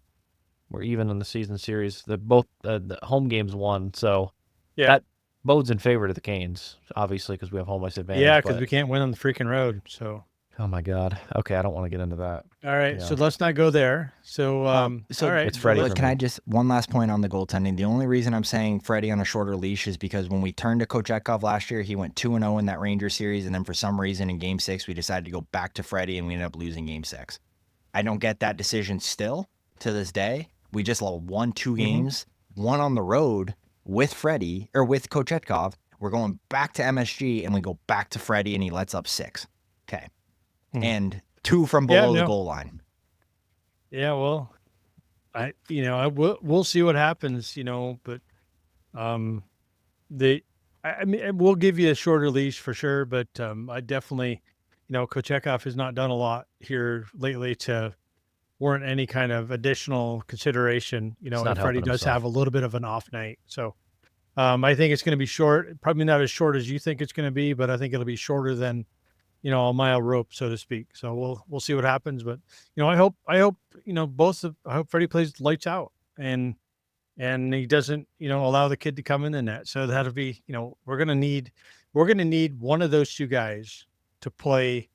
We're even in the season series. The home games won, so that bodes in favor to the Canes, obviously, because we have home ice advantage. Yeah, because we can't win on the freaking road. So. Oh my God. Okay, I don't want to get into that. All right, so let's not go there. So, all right, it's Freddie. Can I just one last point on the goaltending? The only reason I'm saying Freddie on a shorter leash is because when we turned to Kochekov last year, he went 2-0 in that Ranger series, and then for some reason in Game 6 we decided to go back to Freddie, and we ended up losing Game 6. I don't get that decision still to this day. We just won 2 games, one on the road with Freddie or with Kochetkov. We're going back to MSG and we go back to Freddie and he lets up 6. Okay. And 2 from below the goal line. Yeah, well, we'll see what happens, but we'll give you a shorter leash for sure, but I definitely, Kochetkov has not done a lot here lately to warrant any kind of additional consideration, and Freddie does have a little bit of an off night. So I think it's going to be short, probably not as short as you think it's going to be, but I think it'll be shorter than, a mile rope, so to speak. So we'll see what happens. But, I hope, I hope Freddie plays lights out and he doesn't, allow the kid to come in the net. So that'll be, we're going to need one of those 2 guys to play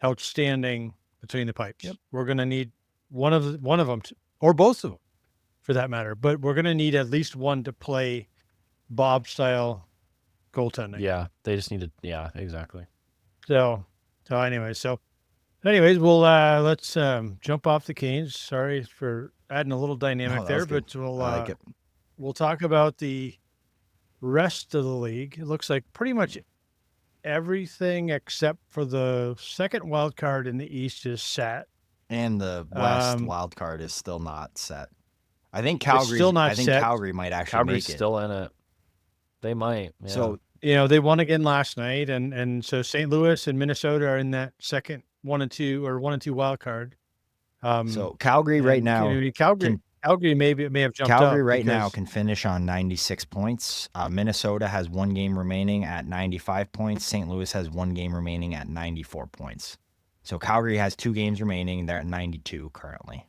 outstanding between the pipes. Yep. We're going to need one of them or both of them for that matter, but we're going to need at least one to play Bob style goaltending. Yeah, they just need to. Yeah, exactly. So anyways, we'll let's jump off the Canes. Sorry for adding a little dynamic No, that there, was good. but we'll I like it. we'll talk about the rest of the league. It looks like pretty much everything except for the second wild card in the East is set. And the West Um, wild card is still not set. I think It's still not I think set. Calgary might actually Calgary's make it. still in it. They might. Yeah. So They won again last night, and so St. Louis and Minnesota are in that second 1 and 2 wild card. so Calgary right now Calgary may have jumped Calgary up right now because- can finish on 96 points. Minnesota has 1 game remaining at 95 points. St. Louis has 1 game remaining at 94 points. So Calgary has 2 games remaining. They're at 92 currently.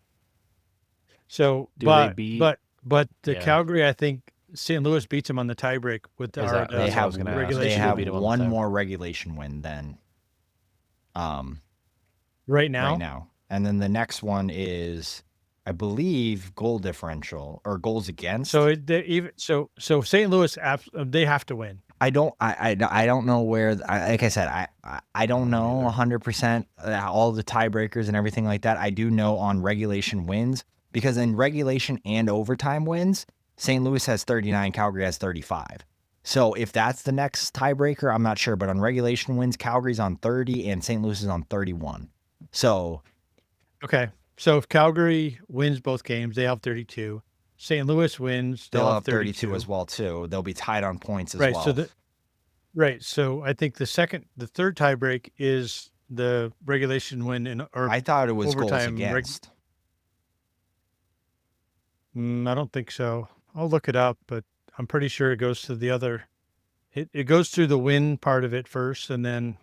So, Do they beat- but the Yeah. Calgary, I think St. Louis beats them on the tiebreak with the Exactly. They That's what I have was gonna ask. they regulation. have beat 'em on the one tiebreak. more regulation win than right now. right now. And then the next one is, I believe, goal differential or goals against. So St. Louis they have to win. I don't know where. Like I said, I don't know 100% all the tiebreakers and everything like that. I do know on regulation wins, because in regulation and overtime wins, St. Louis has 39, Calgary has 35. So if that's the next tiebreaker, I'm not sure. But on regulation wins, Calgary's on 30 and St. Louis is on 31. So Okay. So if Calgary wins both games, they have 32. St. Louis wins, they'll have 32 as well too. They'll be tied on points as well. So I think the third tiebreak is the regulation win I thought it was goals overtime against. I don't think so. I'll look it up, but I'm pretty sure it goes to the other. It goes through the win part of it first, and then.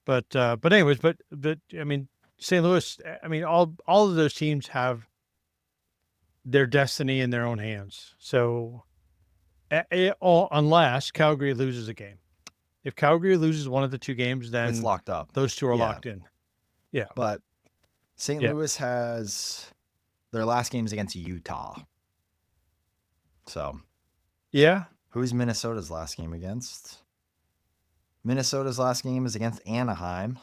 But anyways, but I mean, St. Louis. I mean, all of those teams have their destiny in their own hands. So, unless Calgary loses a game, if Calgary loses one of the 2 games, then It's locked up. those 2 are Yeah. locked in. Yeah, But St. Yeah. Louis has their last games against Utah. So yeah. who's Minnesota's last game against? Minnesota's last game is against Anaheim.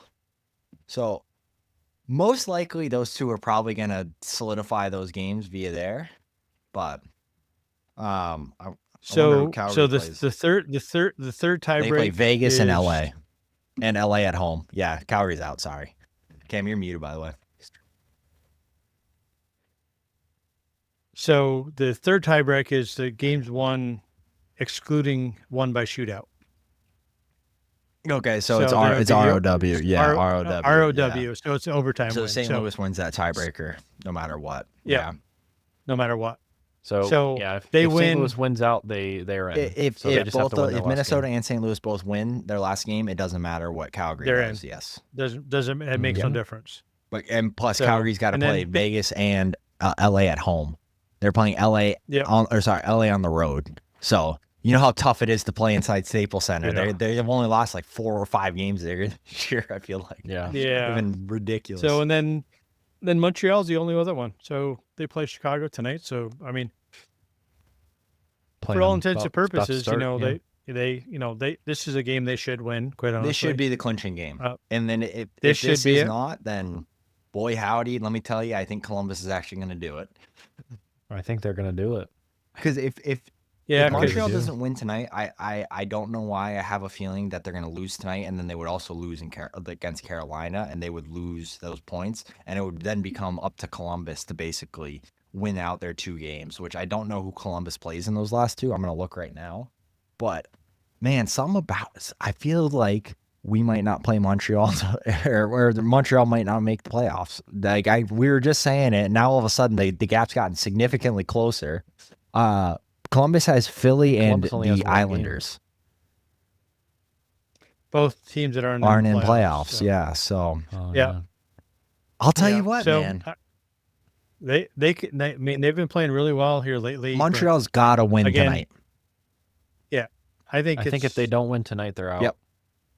So most likely those 2 are probably going to solidify those games via there. But wonder So who Calgary plays. the third tiebreak. They play Vegas and is- LA. And LA at home. Yeah, Calgary's out, sorry. Cam, you're muted, by the way. So the third tiebreak is the games won, excluding one by shootout. Okay, so it's So there it's would be- ROW. Yeah, ROW. ROW. Yeah. So it's an overtime So win. St. Louis wins that tiebreaker no matter what. Yeah. No matter what. So yeah, if they St. win- Louis wins out, they're in. If so they just have to win their if last Minnesota game. and St. Louis both win their last game, it doesn't matter what Calgary They're does. in. Yes, Doesn't it makes no difference. but and plus So, Calgary's got to and play then- Vegas and LA at home. They're playing LA Yeah. LA on the road. So you know how tough it is to play inside Staples Center. Yeah. They've only lost like 4 or 5 games there this year. I feel like Yeah. Yeah. even ridiculous. So and then Montreal's the only other one. So they play Chicago tonight. So I mean, for all intents and purposes, this is a game they should win. Quite honestly, this should be the clinching game. Uh, And then if this this should be is it. not, then boy howdy, let me tell you, I think Columbus is actually going to do it. I think they're gonna do it. Because if Yeah, if 'cause- Montreal do. doesn't win tonight, I don't know why. I have a feeling that they're going to lose tonight, and then they would also lose against Carolina, and they would lose those points, and it would then become up to Columbus to basically win out their 2 games, which I don't know who Columbus plays in those last 2. I'm going to look right now. But, man, I feel like we might not play Montreal, or Montreal might not make the playoffs. Like we were just saying it, now all of a sudden the gap's gotten significantly closer. Columbus has Philly Columbus and only has the 1 game. Islanders both teams that aren't in playoffs. so- Yeah, so Oh, Yeah. I'll tell Yeah, you what, so, man. I mean, they've been playing really well here lately. but Montreal's got to win again, tonight I think if they don't win tonight, they're out. Yep.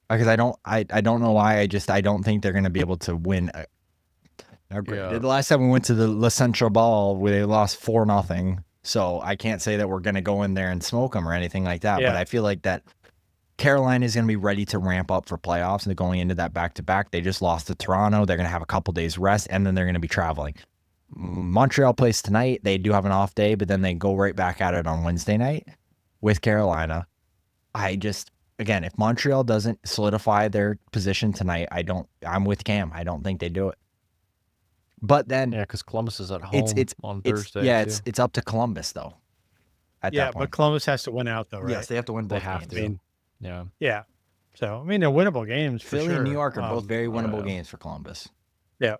because I don't know why. I don't think they're going to be able to win. Yeah. The last time we went to the La Central Ball, where they lost 4-0. So I can't say that we're going to go in there and smoke them or anything like that. But Yeah. I feel like that Carolina is going to be ready to ramp up for playoffs, and they're going into that back-to-back. They just lost to Toronto. They're going to have a couple days rest, and then they're going to be traveling. Montreal plays tonight. They do have an off day, but then they go right back at it on Wednesday night with Carolina. Again, if Montreal doesn't solidify their position tonight, I'm with Cam. I don't think they do it. But then Yeah, because Columbus is at home on Thursday. Yeah, too. it's up to Columbus though. At Yeah, that point, but Columbus has to win out though, right? yes, they have to win They both have games. to. I mean, Yeah. yeah. So I mean, they're winnable games for Philly sure. and New York are both very yeah. winnable games for Columbus. Yeah.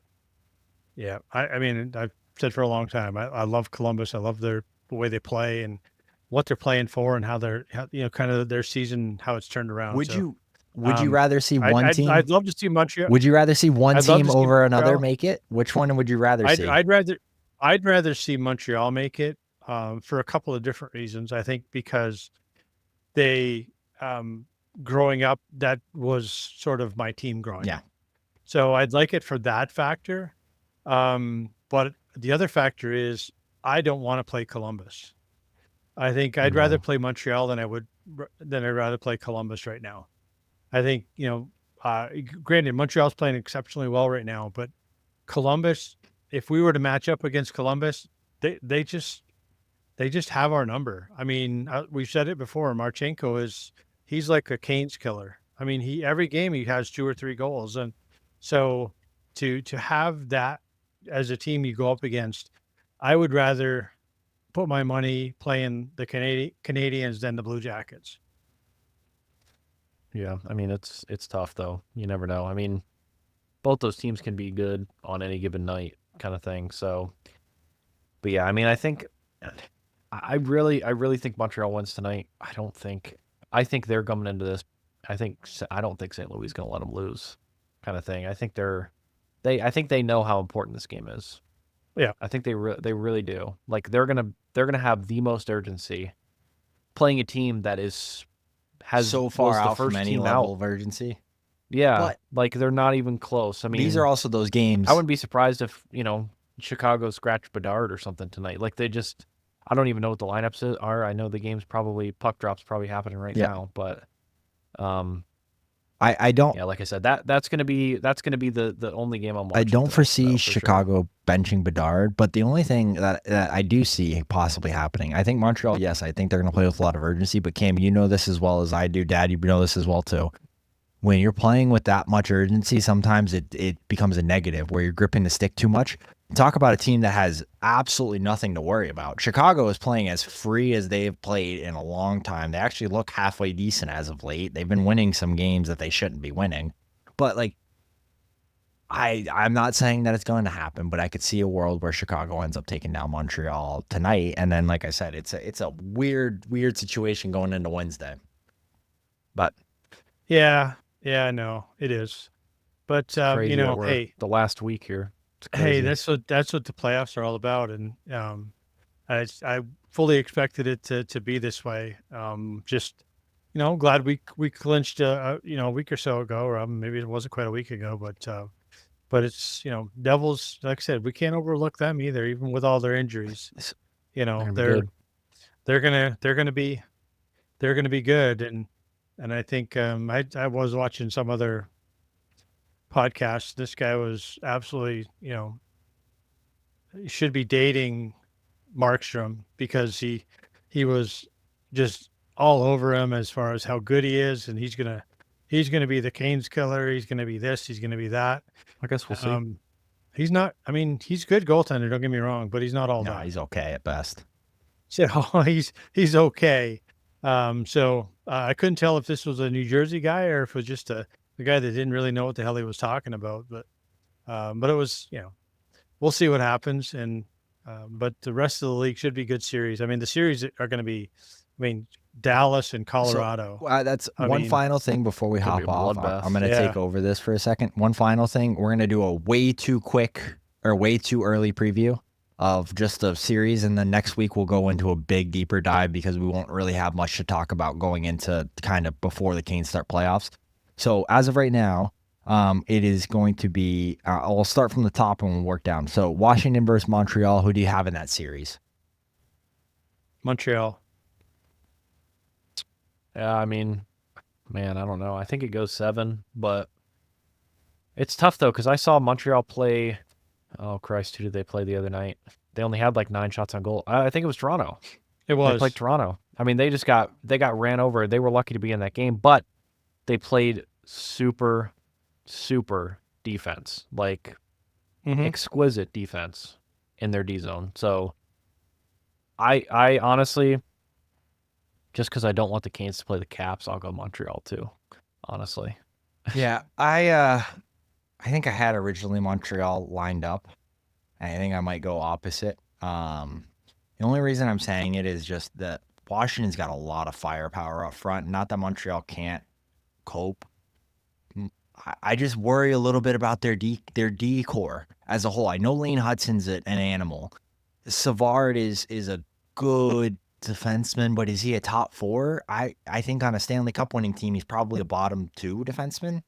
I mean, I've said for a long time, I love Columbus. I love the way they play and what they're playing for and how kind of their season, how it's turned around. Would So, you rather see one team? I'd love to see Montreal. Would you rather see one I'd love team to see over another Montreal. make it? Which one would you rather see? I'd rather see Montreal make it for a couple of different reasons. I think because they, growing up, that was sort of my team growing Yeah. up. So I'd like it for that factor. But the other factor is I don't want to play Columbus. I think I'd rather No. play Montreal than I'd rather play Columbus right now. I think, granted, Montreal's playing exceptionally well right now, but Columbus, if we were to match up against Columbus, they just have our number. I mean, we've said it before. He's like a Canes killer. I mean, every game he has 2 or 3 goals, and so to have that as a team you go up against, I would rather put my money playing the Canadians than the Blue Jackets. Yeah, I mean it's tough though. You never know. I mean, both those teams can be good on any given night, kind of thing. So, but yeah, I mean, I really think Montreal wins tonight. I think they're coming into this. I don't think St. Louis is going to let them lose, kind of thing. I think they know how important this game is. Yeah. I think they really do. Like they're gonna have the most urgency playing a team that has so far was the out first from any team level out. of urgency. Yeah, But like they're not even close. I mean, these are also those games. I wouldn't be surprised if Chicago scratched Bedard or something tonight. Like I don't even know what the lineups are. I know the game's puck drop's probably happening right now, but I don't. yeah, like I said, that's gonna be the only game I'm watching. I don't tonight, foresee though, for sure. Chicago benching Bedard, but the only thing that I do see possibly happening, I think Montreal, yes, I think they're going to play with a lot of urgency, but Cam, you know this as well as I do. Dad, you know this as well too. When you're playing with that much urgency, sometimes it becomes a negative where you're gripping the stick too much. Talk about a team that has absolutely nothing to worry about. Chicago is playing as free as they've played in a long time. They actually look halfway decent as of late. They've been winning some games that they shouldn't be winning. But like, I'm not saying that it's going to happen, but I could see a world where Chicago ends up taking down Montreal tonight. And then, like I said, it's a weird situation going into Wednesday. But Yeah, I know it is. But Crazy that we're hey, the last week here. It's hey, crazy. that's what the playoffs are all about, and I fully expected it to be this way. Just glad we clinched a week or so ago, or maybe it wasn't quite a week ago, but it's Devils. Like I said, we can't overlook them either, even with all their injuries. They're gonna be They're good. they're gonna be good, and I think I was watching some other podcast. This guy was absolutely he should be dating Markstrom because he was just all over him as far as how good he is, and he's gonna be the Canes killer. He's gonna be this. He's gonna be that. I guess we'll see. He's not. I mean, he's good goaltender. Don't get me wrong, but he's not all no, that. he's okay at best. So he's okay. So I couldn't tell if this was a New Jersey guy or if it was just a guy that didn't really know what the hell he was talking about. But it was we'll see what happens. And but the rest of the league should be good series. I mean, the series are going to be, Dallas and Colorado. So, that's one final thing before we Could be hop a off. bloodbath. I'm going to take over this for a second. One final thing. We're going to do a way too quick or way too early preview of just a series, and then next week we'll go into a big deeper dive because we won't really have much to talk about going into kind of before the Canes start playoffs. So as of right now, it is going to be, I'll start from the top and we'll work down. So Washington versus Montreal, who do you have in that series? Montreal. Yeah, I mean, man, I don't know. I think it goes 7, but it's tough though because I saw Montreal play. Oh Christ, who did they play the other night? They only had like 9 shots on goal. I think it was Toronto. It They was. played Toronto. I mean, they got ran over. They were lucky to be in that game, but they played super, super defense, like Mhm. exquisite defense in their D zone. So I honestly, just because I don't want the Canes to play the Caps, I'll go Montreal too. Honestly, Yeah, I think I had originally Montreal lined up. I think I might go opposite. The only reason I'm saying it is just that Washington's got a lot of firepower up front. Not that Montreal can't cope. I just worry a little bit about their D core as a whole. I know Lane Hudson's an animal. Savard is a good defenseman, but is he a top 4? I think on a Stanley Cup winning team, he's probably a bottom 2 defenseman.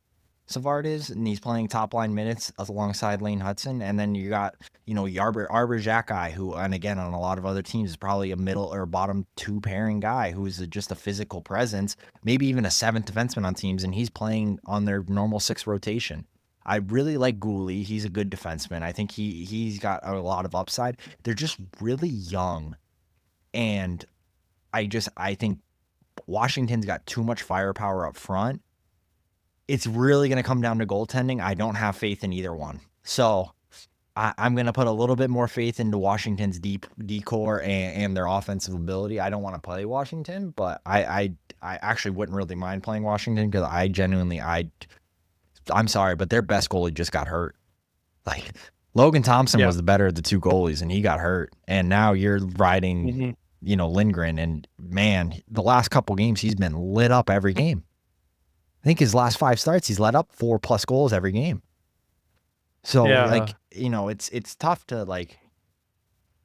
Savard is, and he's playing top line minutes alongside Lane Hudson. And then you got, Arbor Xhekaj, who, and again, on a lot of other teams, is probably a middle or bottom 2 pairing guy who is just a physical presence, maybe even a 7th defenseman on teams, and he's playing on their normal 6 rotation. I really like Gooley. He's a good defenseman. I think he's got a lot of upside. They're just really young. And I think Washington's got too much firepower up front. It's really going to come down to goaltending. I don't have faith in either one. So I'm going to put a little bit more faith into Washington's deep D-core and their offensive ability. I don't want to play Washington, but I actually wouldn't really mind playing Washington because I'm sorry, but their best goalie just got hurt. Like Logan Thompson was the better of the 2 goalies, and he got hurt. And now you're riding, Lindgren. And man, the last couple games, he's been lit up every game. I think his last 5 starts, he's let up 4+ goals every game. So it's tough to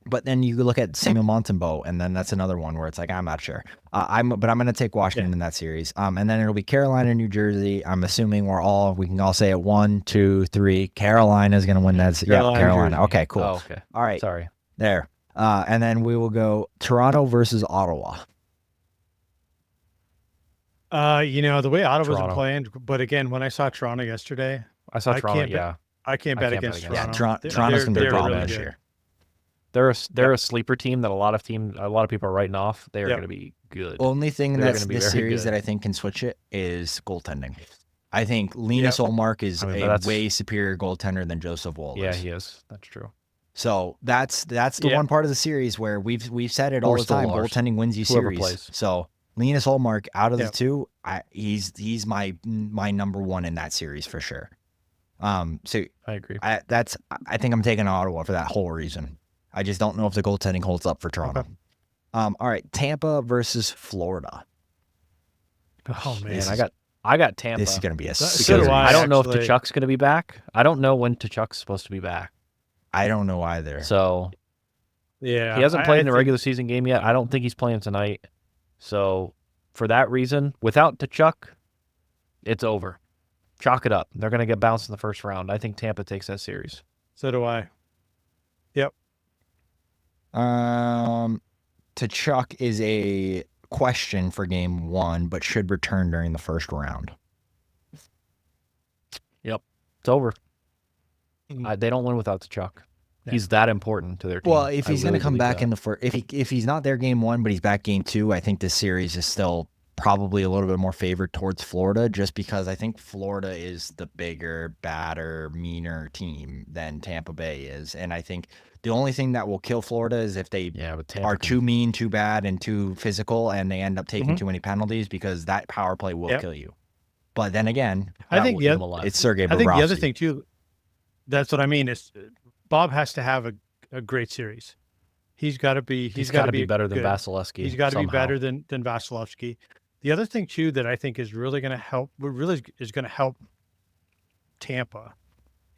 but then you look at Samuel Montembeault, and then that's another one where it's like, I'm not sure. I'm going to take Washington in that series. And then it'll be Carolina, New Jersey. I'm assuming we can all say it 1, 2, 3. Carolina's going to win that. Carolina. Okay, cool. Oh, okay. All right. Sorry. There. And then we will go Toronto versus Ottawa. The way Ottawa's Toronto. playing, but again, when I saw Toronto yesterday, I saw Toronto. I can't bet against against Toronto. Yeah, Toronto's going to be a problem really this good. year. They're a sleeper team that a lot of people are writing off. They are going to be good. Only thing They're that's gonna be this very series good. that I think can switch it is goaltending. I think Linus Ullmark is a way superior goaltender than Joseph Woll Yeah, is. he is. That's true. So that's the one part of the series where we've said it all the time. Goaltending wins you Whoever series. plays. So Linus Ullmark out of the 2, he's my number 1 in that series for sure. So I agree. I think I'm taking Ottawa for that whole reason. I just don't know if the goaltending holds up for Toronto. Okay. All right, Tampa versus Florida. Oh man, I got Tampa. This is going to be So do I don't know if actually. Tkachuk's going to be back. I don't know when Tkachuk's supposed to be back. I don't know either. So yeah, he hasn't played in the think- regular season game yet. I don't think he's playing tonight. So for that reason, without Tkachuk, it's over. Chalk it up. They're going to get bounced in the first round. I think Tampa takes that series. So do I. Tkachuk is a question for game 1, but should return during the first round. It's over. Mm. They don't win without Tkachuk. Yeah. He's that important to their team. Well, if he's going to come back in in the first, if he's not there game 1, but he's back game 2, I think this series is still probably a little bit more favored towards Florida, just because I think Florida is the bigger, badder, meaner team than Tampa Bay is, and I think the only thing that will kill Florida is if they but Tampa are too mean, too bad, and too physical, and they end up taking too many penalties, because that power play will kill you. But then again, I think it's Sergei Bobrovsky. I think the other thing too, that's what I mean, is Bob has to have a great series. He's got to be. He's got to be better than good. Vasilevsky. He's got to be somehow. better than Vasilevsky. The other thing too that I think is really going to help, Tampa,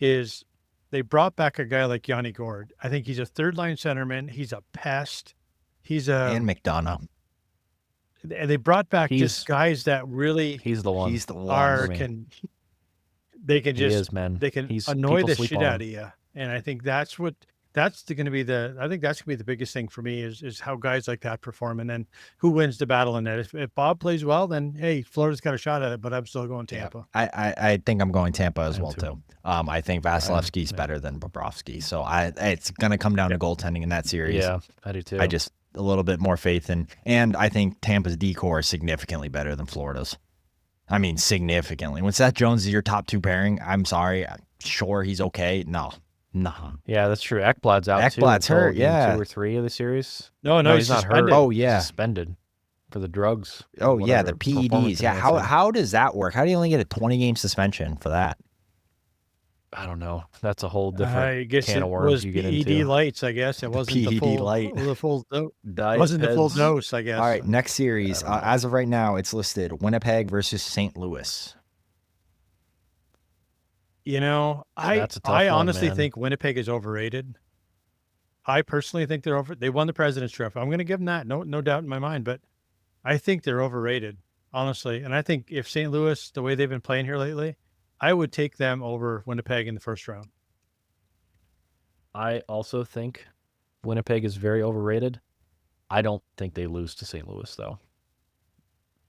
is they brought back a guy like Yanni Gourde. I think he's a 3rd-line centerman. He's a pest. And McDonough. And they brought back just guys that really He's the one. He's the one. are for me. they can He just is, man. they can He's annoy people the sleep shit on him. out of you. And I think that's what that's going to be I think that's going to be the biggest thing for me is how guys like that perform, and then who wins the battle in that. If Bob plays well, then hey, Florida's got a shot at it, but I'm still going Yeah, Tampa. I think I'm going Tampa as I am well too. too. I think Vasilevsky's yeah. better than Bobrovsky, so it's gonna come down to goaltending in that series. Yeah, I do too. I just a little bit more faith in, and I think Tampa's decor is significantly better than Florida's. I mean, significantly. When Seth Jones is your top two pairing, I'm sorry, sure he's okay. No. Yeah, that's true. Ekblad's out too. Ekblad's until hurt, game yeah. 2 or 3 of the series. No, he's not hurt. suspended. Oh, He's yeah. suspended for the drugs. or Oh yeah, the whatever, performance PEDs. Yeah, enhancing. how does that work? How do you only get a 20-game suspension for that? I don't know. That's a whole I different guess can it of worms was you get PED into. lights. I guess it wasn't the PED full light. Diet wasn't the full Peds. dose. I guess. All right, next series. I don't know. As of right now, it's listed Winnipeg versus St. Louis. You know, That's a tough I one, honestly man. think Winnipeg is overrated. I personally think they're over. They won the President's Trophy. I'm going to give them that. No doubt in my mind. But I think they're overrated, honestly. And I think if St. Louis, the way they've been playing here lately, I would take them over Winnipeg in the first round. I also think Winnipeg is very overrated. I don't think they lose to St. Louis, though.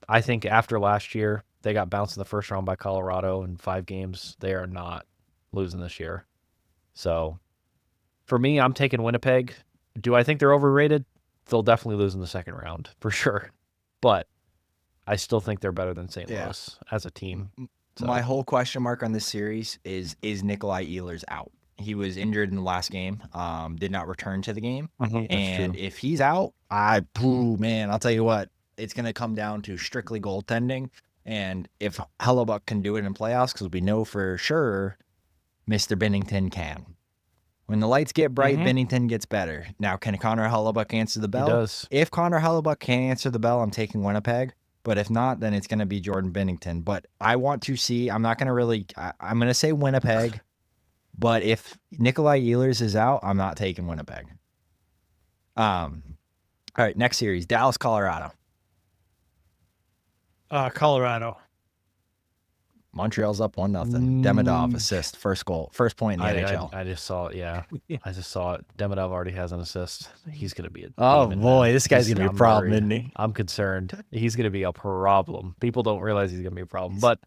I think after last year, they got bounced in the first round by Colorado in 5 games. They are not losing this year. So, for me, I'm taking Winnipeg. Do I think they're overrated? They'll definitely lose in the second round, for sure. But I still think they're better than St. Yeah. Louis as a team. So, My whole question mark on this series is Nikolai Ehlers out? He was injured in the last game, did not return to the game. And true. if he's out, man, I'll tell you what, it's going to come down to strictly goaltending. And if Hellebuck can do it in playoffs, because we know for sure Mr. Binnington can. When the lights get bright, Binnington gets better. Now, can Connor Hellebuck answer the he bell? does. If Connor Hellebuck can answer the bell, I'm taking Winnipeg. But if not, then it's going to be Jordan Binnington. But I want to see, I'm not going to really, I'm going to say Winnipeg. But if Nikolai Ehlers is out, I'm not taking Winnipeg. All right, next series, Dallas, Colorado. Colorado. Montreal's up 1-0. Demidov assist, first goal, first point in the NHL. I just saw it, yeah. I just saw it. Demidov already has an assist. He's going to be a Oh demon, boy, man. this guy's gonna be a I'm problem, worried. isn't he? I'm concerned. He's going to be a problem. People don't realize he's going to be a problem. But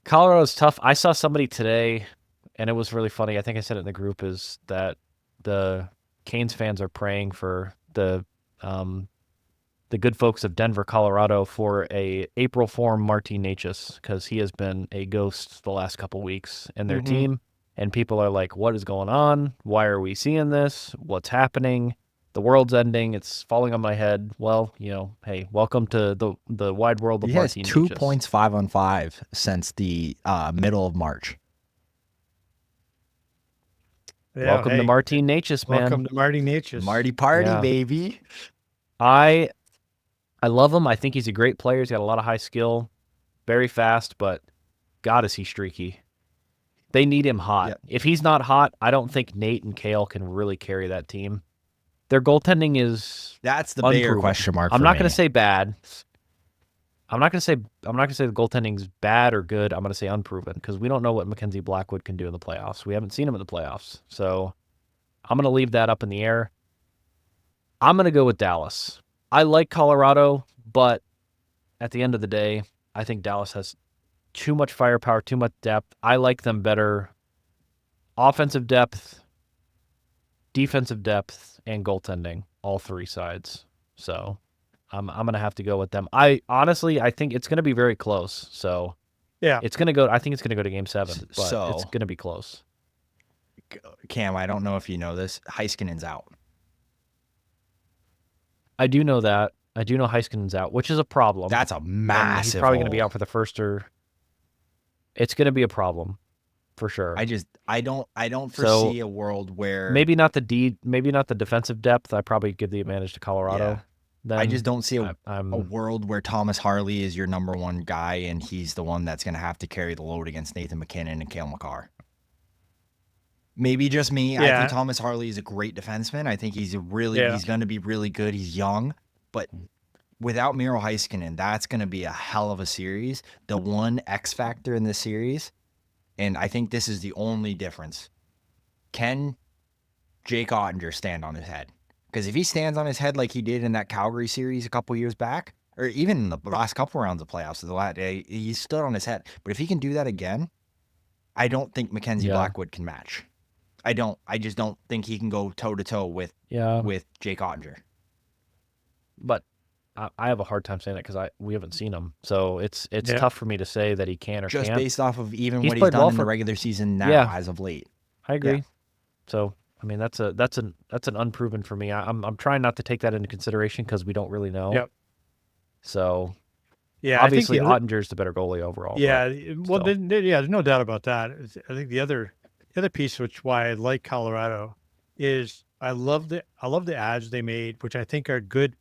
Colorado's tough. I saw somebody today, and it was really funny. I think I said it in the group, is that the Canes fans are praying for the good folks of Denver, Colorado, for a April form Martin Necas, because he has been a ghost the last couple weeks in their team. And people are like, what is going on? Why are we seeing this? What's happening? The world's ending. It's falling on my head. Well, hey, welcome to the wide world of He has Martin 2 Necas. points, 5-on-5 since the middle of March. Yeah, Welcome to Martin Necas, man. Welcome to Marty Necas. Marty Party, Yeah. baby. I love him. I think he's a great player. He's got a lot of high skill, very fast, but God, is he streaky. They need him hot. Yep. If he's not hot, I don't think Nate and Kale can really carry that team. Their goaltending is That's the bigger unproven. question mark. I'm for not me. going to say bad. I'm not going to say the goaltending's bad or good. I'm going to say unproven, because we don't know what Mackenzie Blackwood can do in the playoffs. We haven't seen him in the playoffs. So I'm going to leave that up in the air. I'm going to go with Dallas. I like Colorado, but at the end of the day, I think Dallas has too much firepower, too much depth. I like them better. Offensive depth, defensive depth, and goaltending, all 3 sides. So I'm going to have to go with them. I think it's going to be very close. So Yeah. it's going to go. I think it's going to go to Game 7, but So- it's going to be close. Cam, I don't know if you know this. Heiskanen's out. I do know that. I do know Heiskanen's out, which is a problem. That's a massive He's probably going to be hole. out for the first or. It's going to be a problem, for sure. I don't foresee a world where Maybe not the defensive depth. I probably give the advantage to Colorado. Yeah. Then I just don't see a I'm world where Thomas Harley is your number one guy and he's the one that's going to have to carry the load against Nathan McKinnon and Cale Makar. Maybe just me. I Yeah. think Thomas Harley is a great defenseman. I think he's Yeah. going to be really good. He's young, but without Miro Heiskanen, that's going to be a hell of a series. The one X factor in this series, and I think this is the only difference. can Jake Ottinger stand on his head? Because if he stands on his head like he did in that Calgary series a couple years back, or even in the last couple rounds of playoffs, he stood on his head. But if he can do that again, I don't think Mackenzie Blackwood can match. I just don't think he can go toe to toe with Jake Ottinger. But I have a hard time saying that because we haven't seen him, so it's tough for me to say that he can or just can't. based off of even He's what he's played done well in the for- regular season now as of late. I agree. Yeah. So I mean that's an unproven for me. I'm trying not to take that into consideration because we don't really know. Yep. So Yeah, obviously I think Ottinger's the better goalie overall. yeah, but still. there's no doubt about that. I think the other piece, which why I like Colorado, is I love the ads they made, which I think are good.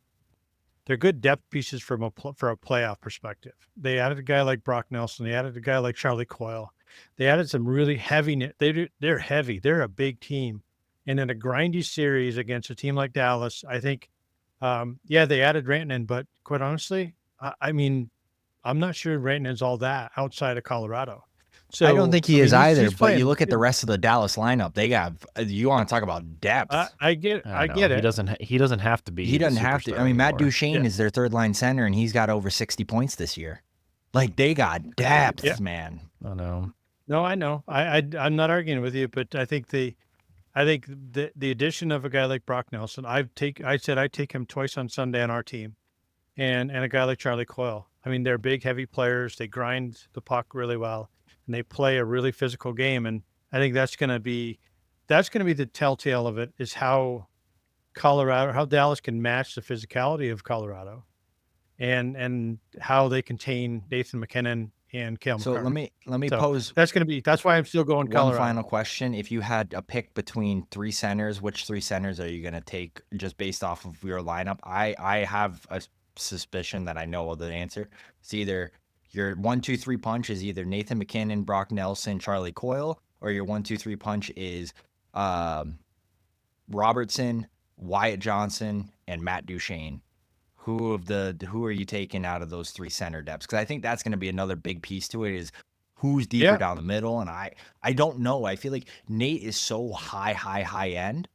They're good depth pieces for a playoff perspective. They added a guy like Brock Nelson. They added a guy like Charlie Coyle. They added some really heavy. They're heavy. They're a big team, and in a grindy series against a team like Dallas, I think, they added Rantanen, but quite honestly, I mean, I'm not sure Rantanen's all that outside of Colorado. So I don't think he is he's either. But playing, you look at the rest of the Dallas lineup; they got. You want to talk about depth? I get it. He doesn't have to be. He doesn't have to. I mean, Matt Duchene is their third line center, and he's got over 60 points this year. Like they got depth, man. I know. No, I know. I'm not arguing with you, but I think the addition of a guy like Brock Nelson, I said I'd take him twice on Sunday on our team, and a guy like Charlie Coyle. I mean, they're big, heavy players. They grind the puck really well, and they play a really physical game. And I think that's going to be the telltale of it, is how Dallas can match the physicality of Colorado, and how they contain Nathan McKinnon and Cale So McCarr. let me pose. That's why I'm still going Colorado. One final question: if you had a pick between three centers, which three centers are you going to take, just based off of your lineup? I have a suspicion that I know the answer. It's either your 1-2-3 punch is either Nathan McKinnon, Brock Nelson, Charlie Coyle, or your 1-2-3 punch is Robertson, Wyatt Johnson, and Matt Duchene. Who are you taking out of those three center depths? Because I think that's going to be another big piece to it, is who's deeper down the middle. And I don't know. I feel like Nate is so high end,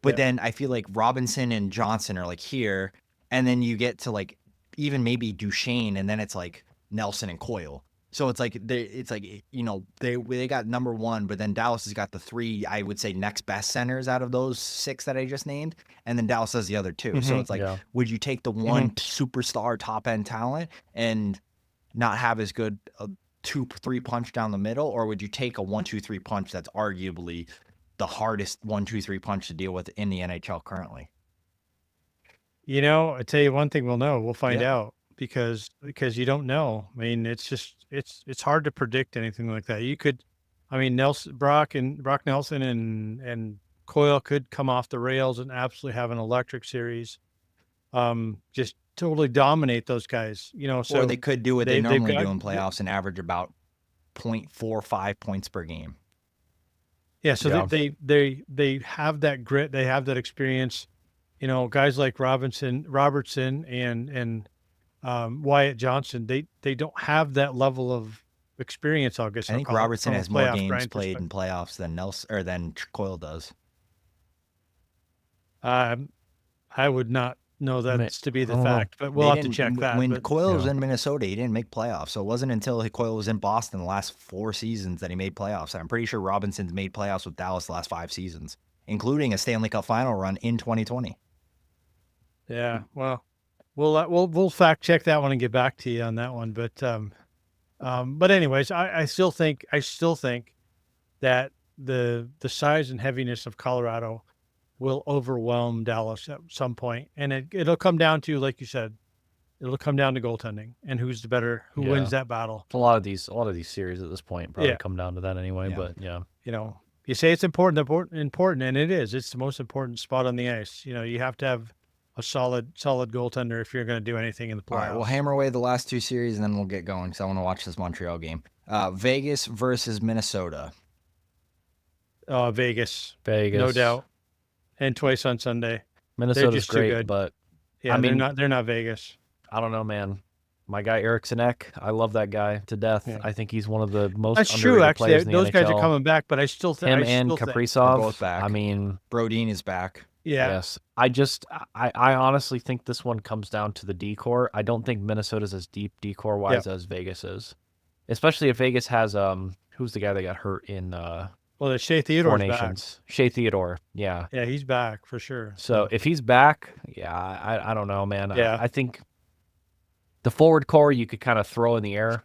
but then I feel like Robinson and Johnson are like here, and then you get to like even maybe Duchene, and then it's like Nelson and Coyle. So it's like they got number one, but then Dallas has got the three, I would say, next best centers out of those six that I just named, and then Dallas has the other two. Mm-hmm. So it's like, would you take the one superstar top end talent and not have as good a 2-3 punch down the middle, or would you take a 1-2-3 punch that's arguably the hardest 1-2-3 punch to deal with in the NHL currently? You know, I tell you one thing, we'll find out, because you don't know. I mean, it's hard to predict anything like that. You could, I mean, Brock Nelson and Coyle could come off the rails and absolutely have an electric series. Just totally dominate those guys, so or they could do what they normally do in got- playoffs and average about 0.45 points per game. Yeah, so they have that grit, they have that experience. Guys like Robertson and Wyatt Johnson, they don't have that level of experience, I guess. I think I'll call it, Robertson from a has more playoff games grind played in perspective. playoffs than Nelson or than Coyle does. I would not know that to be the fact, but we'll have to check that. When But Coyle was in Minnesota, he didn't make playoffs. So it wasn't until Coyle was in Boston the last 4 seasons that he made playoffs. I'm pretty sure Robinson's made playoffs with Dallas the last 5 seasons, including a Stanley Cup final run in 2020. yeah, well, we'll fact check that one and get back to you on that one. But anyways, I still think that the size and heaviness of Colorado will overwhelm Dallas at some point, and it'll come down to, like you said, it'll come down to goaltending and who wins that battle. A lot of these series at this point probably come down to that anyway. Yeah. But you say it's important, and it is. It's the most important spot on the ice. You have to have a solid goaltender if you're going to do anything in the playoffs. All right, we'll hammer away the last 2 series, and then we'll get going because I want to watch this Montreal game. Vegas versus Minnesota. Vegas, Vegas, no doubt, and twice on Sunday. Minnesota's just too great, good. but Yeah, I mean, they're not Vegas. I don't know, man. my guy Eriksson Ek. I love that guy to death. Yeah. I think he's one of the most That's underrated true. Actually, players in the those NHL. guys are coming back, but I still think Him and They're Kaprizov. both back. I mean, Brodin is back. yeah. yes. I honestly think this one comes down to the D-core. I don't think Minnesota's as deep D-core wise as Vegas is, especially if Vegas has who's the guy that got hurt in Well, the Shea Four Theodore's back. Nations? Shea Theodore. Yeah. Yeah, he's back for sure. So if he's back, yeah, I don't know, man. Yeah. I think the forward core you could kind of throw in the air.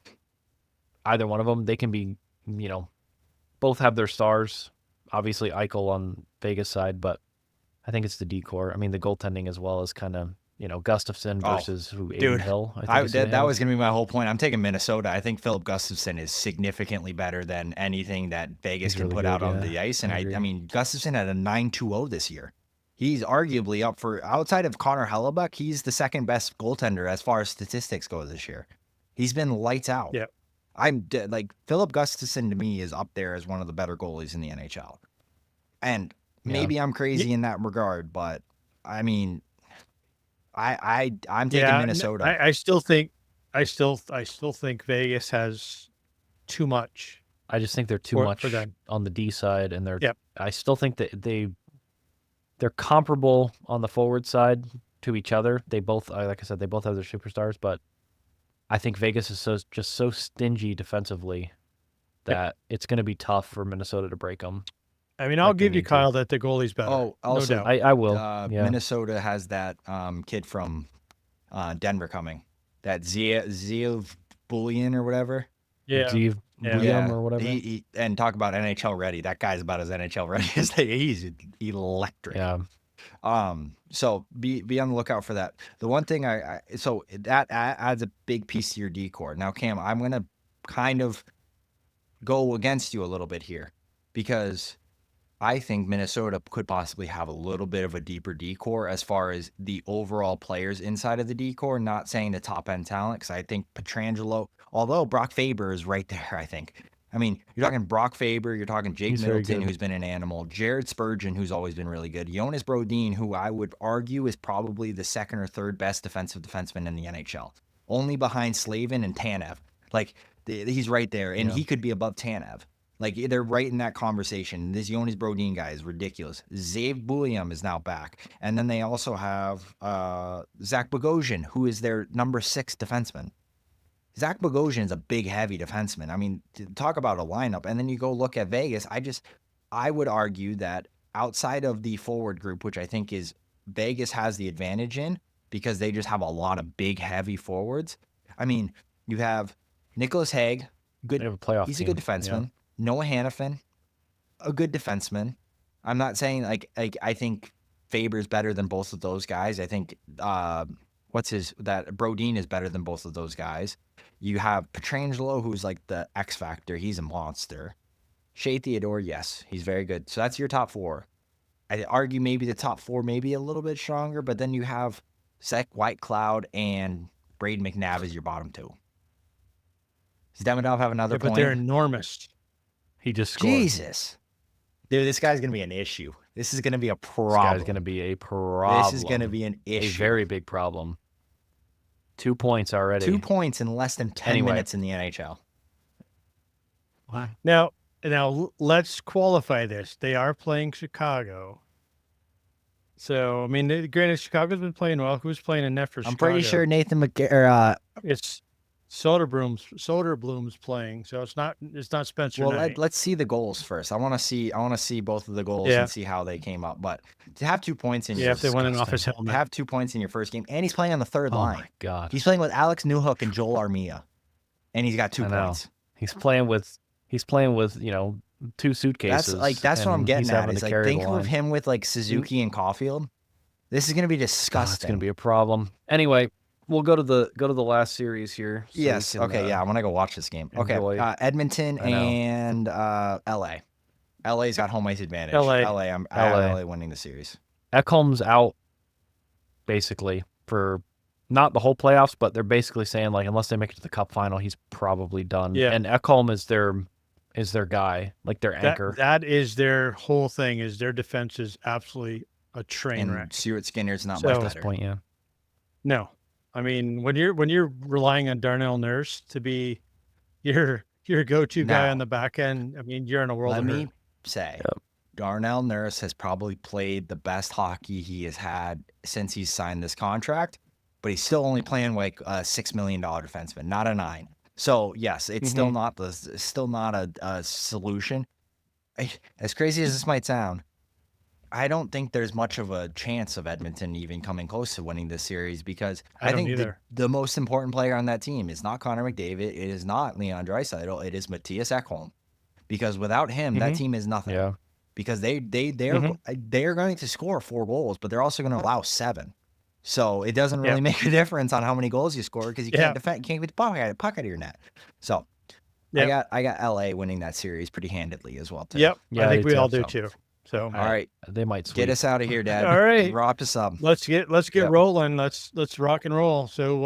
Either one of them, they can be, both have their stars. Obviously, Eichel on Vegas side, but I think it's the D core. I mean, the goaltending as well is kind of, Gustafsson versus Aiden Hill. That was going to be my whole point. I'm taking Minnesota. I think Philip Gustafsson is significantly better than anything that Vegas He's can really put good, out on yeah. the ice. And I I agree. mean, Gustafsson had a 9.20 this year. He's arguably up for, outside of Connor Hellebuck, he's the second best goaltender as far as statistics go this year. He's been lights out. Yeah. Philip Gustafsson to me is up there as one of the better goalies in the NHL. And maybe I'm crazy in that regard, but I mean, I'm taking Minnesota. I still think Vegas has too much. I just think they're too for much them. on the D side, and they're. Yep. I still think that they're comparable on the forward side to each other. They both, like I said, they both have their superstars, but I think Vegas is just so stingy defensively that it's going to be tough for Minnesota to break them. I mean, I'll Like they give you, need to. Kyle, that the goalie's better. Oh, also, no doubt. I will. Yeah. Minnesota has that kid from Denver coming, that Zeev Bullion or whatever. Yeah. Steve William or whatever. And talk about NHL ready. That guy's about as NHL ready as he's electric. Yeah. So be on the lookout for that. The one thing so that adds a big piece to your decor. Now, Cam, I'm gonna kind of go against you a little bit here because I think Minnesota could possibly have a little bit of a deeper decor as far as the overall players inside of the decor. Not saying the top end talent, because I think Pietrangelo, although Brock Faber is right there, I think. I mean, you're talking Brock Faber, you're talking Jake He's very Middleton, good. who's been an animal, Jared Spurgeon, who's always been really good, Jonas Brodin, who I would argue is probably the second or third best defensive defenseman in the NHL, only behind Slavin and Tanev. Like, he's right there, and he could be above Tanev. Like, they're right in that conversation. This Jonas Brodin guy is ridiculous. Zeev Bulliam is now back. And then they also have Zach Bogosian, who is their number 6 defenseman. Zach Bogosian is a big, heavy defenseman. I mean, talk about a lineup. And then you go look at Vegas. I would argue that outside of the forward group, which I think is Vegas has the advantage in because they just have a lot of big, heavy forwards. I mean, you have Nicholas Hague, good. They have a playoff He's team. a good defenseman. Yeah. Noah Hannafin, a good defenseman. I'm not saying like I think Faber's better than both of those guys. I think Brodin is better than both of those guys. You have Pietrangelo, who's like the X factor. He's a monster. Shea Theodore, yes, he's very good. So that's your top 4. I argue maybe the top 4 maybe a little bit stronger, but then you have Zach Whitecloud and Braden McNabb as your bottom 2. Does Demidov have another point? But they're enormous. He just scored. Jesus. Dude, this guy's going to be an issue. This is going to be a problem. This guy's going to be a problem. This is going to be an issue. A very big problem. 2 points already. 2 points in less than 10 Anyway. minutes in the NHL. Now let's qualify this. They are playing Chicago. So, I mean, granted, Chicago's been playing well. Who's playing in net for Chicago? I'm pretty sure Nathan McGarrett. It's Soderblom's playing, so it's not Spencer Knight. Let's see the goals first. I want to see both of the goals and see how they came up. But to have 2 points in if they went in off his to helmet. have 2 points in your first game, and he's playing on the third Oh line. my God. He's playing with Alex Newhook and Joel Armia, and he's got 2 I know. points. He's playing with 2 suitcases. That's what I'm and getting he's at. having Is to like carry think the of line. him with like Suzuki and Caulfield. This is going to be God, disgusting. it's going to be a problem. Anyway, we'll go to the last series here. so we Yes. can, Okay. Yeah. I want to go watch this game. enjoy. Okay. Edmonton I know. and LA. LA's got home ice advantage. LA. I have LA. LA winning the series. Ekholm's out basically for not the whole playoffs, but they're basically saying like unless they make it to the Cup final, he's probably done. Yeah. And Ekholm is their guy, like their anchor. That is their whole thing. Is their defense is absolutely a train And wreck. Stuart Skinner's not So- much At this better. point, yeah. No, I mean, when you're relying on Darnell Nurse to be your go-to guy on Now, the back end, I mean, you're in a world let of me hurt. say, Yep. Darnell Nurse has probably played the best hockey he has had since he's signed this contract, but he's still only playing like a $6 million defenseman, not a 9. So yes, it's still not a solution. As crazy as this might sound, I don't think there's much of a chance of Edmonton even coming close to winning this series because I I don't think either. the most important player on that team is not Connor McDavid. It is not Leon Draisaitl. It is Matthias Ekholm. Because without him, that Mhm. team is nothing. Yeah. Because Mhm. they're going to score 4 goals, but they're also going to allow 7. So it doesn't Yep. really make a difference on how many goals you score because you Yeah. can't defend, can't get the puck out of your net. So Yep. I got LA winning that series pretty handedly as well too. Yep. Yeah, I I think do we all too. do So too. So, all right, They might get sweep. us out of here, Dad. all right. Wrap us up. Let's get Yep. rolling. Let's rock and roll. So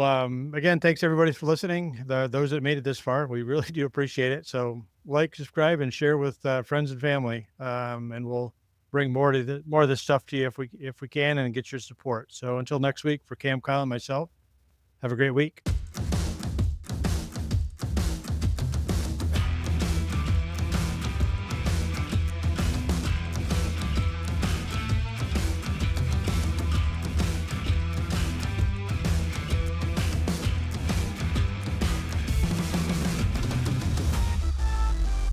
again, thanks everybody for listening. Those that made it this far, we really do appreciate it. So like, subscribe, and share with friends and family. And we'll bring more of this stuff to you if we can, and get your support. So until next week, for Cam, Kyle, and myself, have a great week.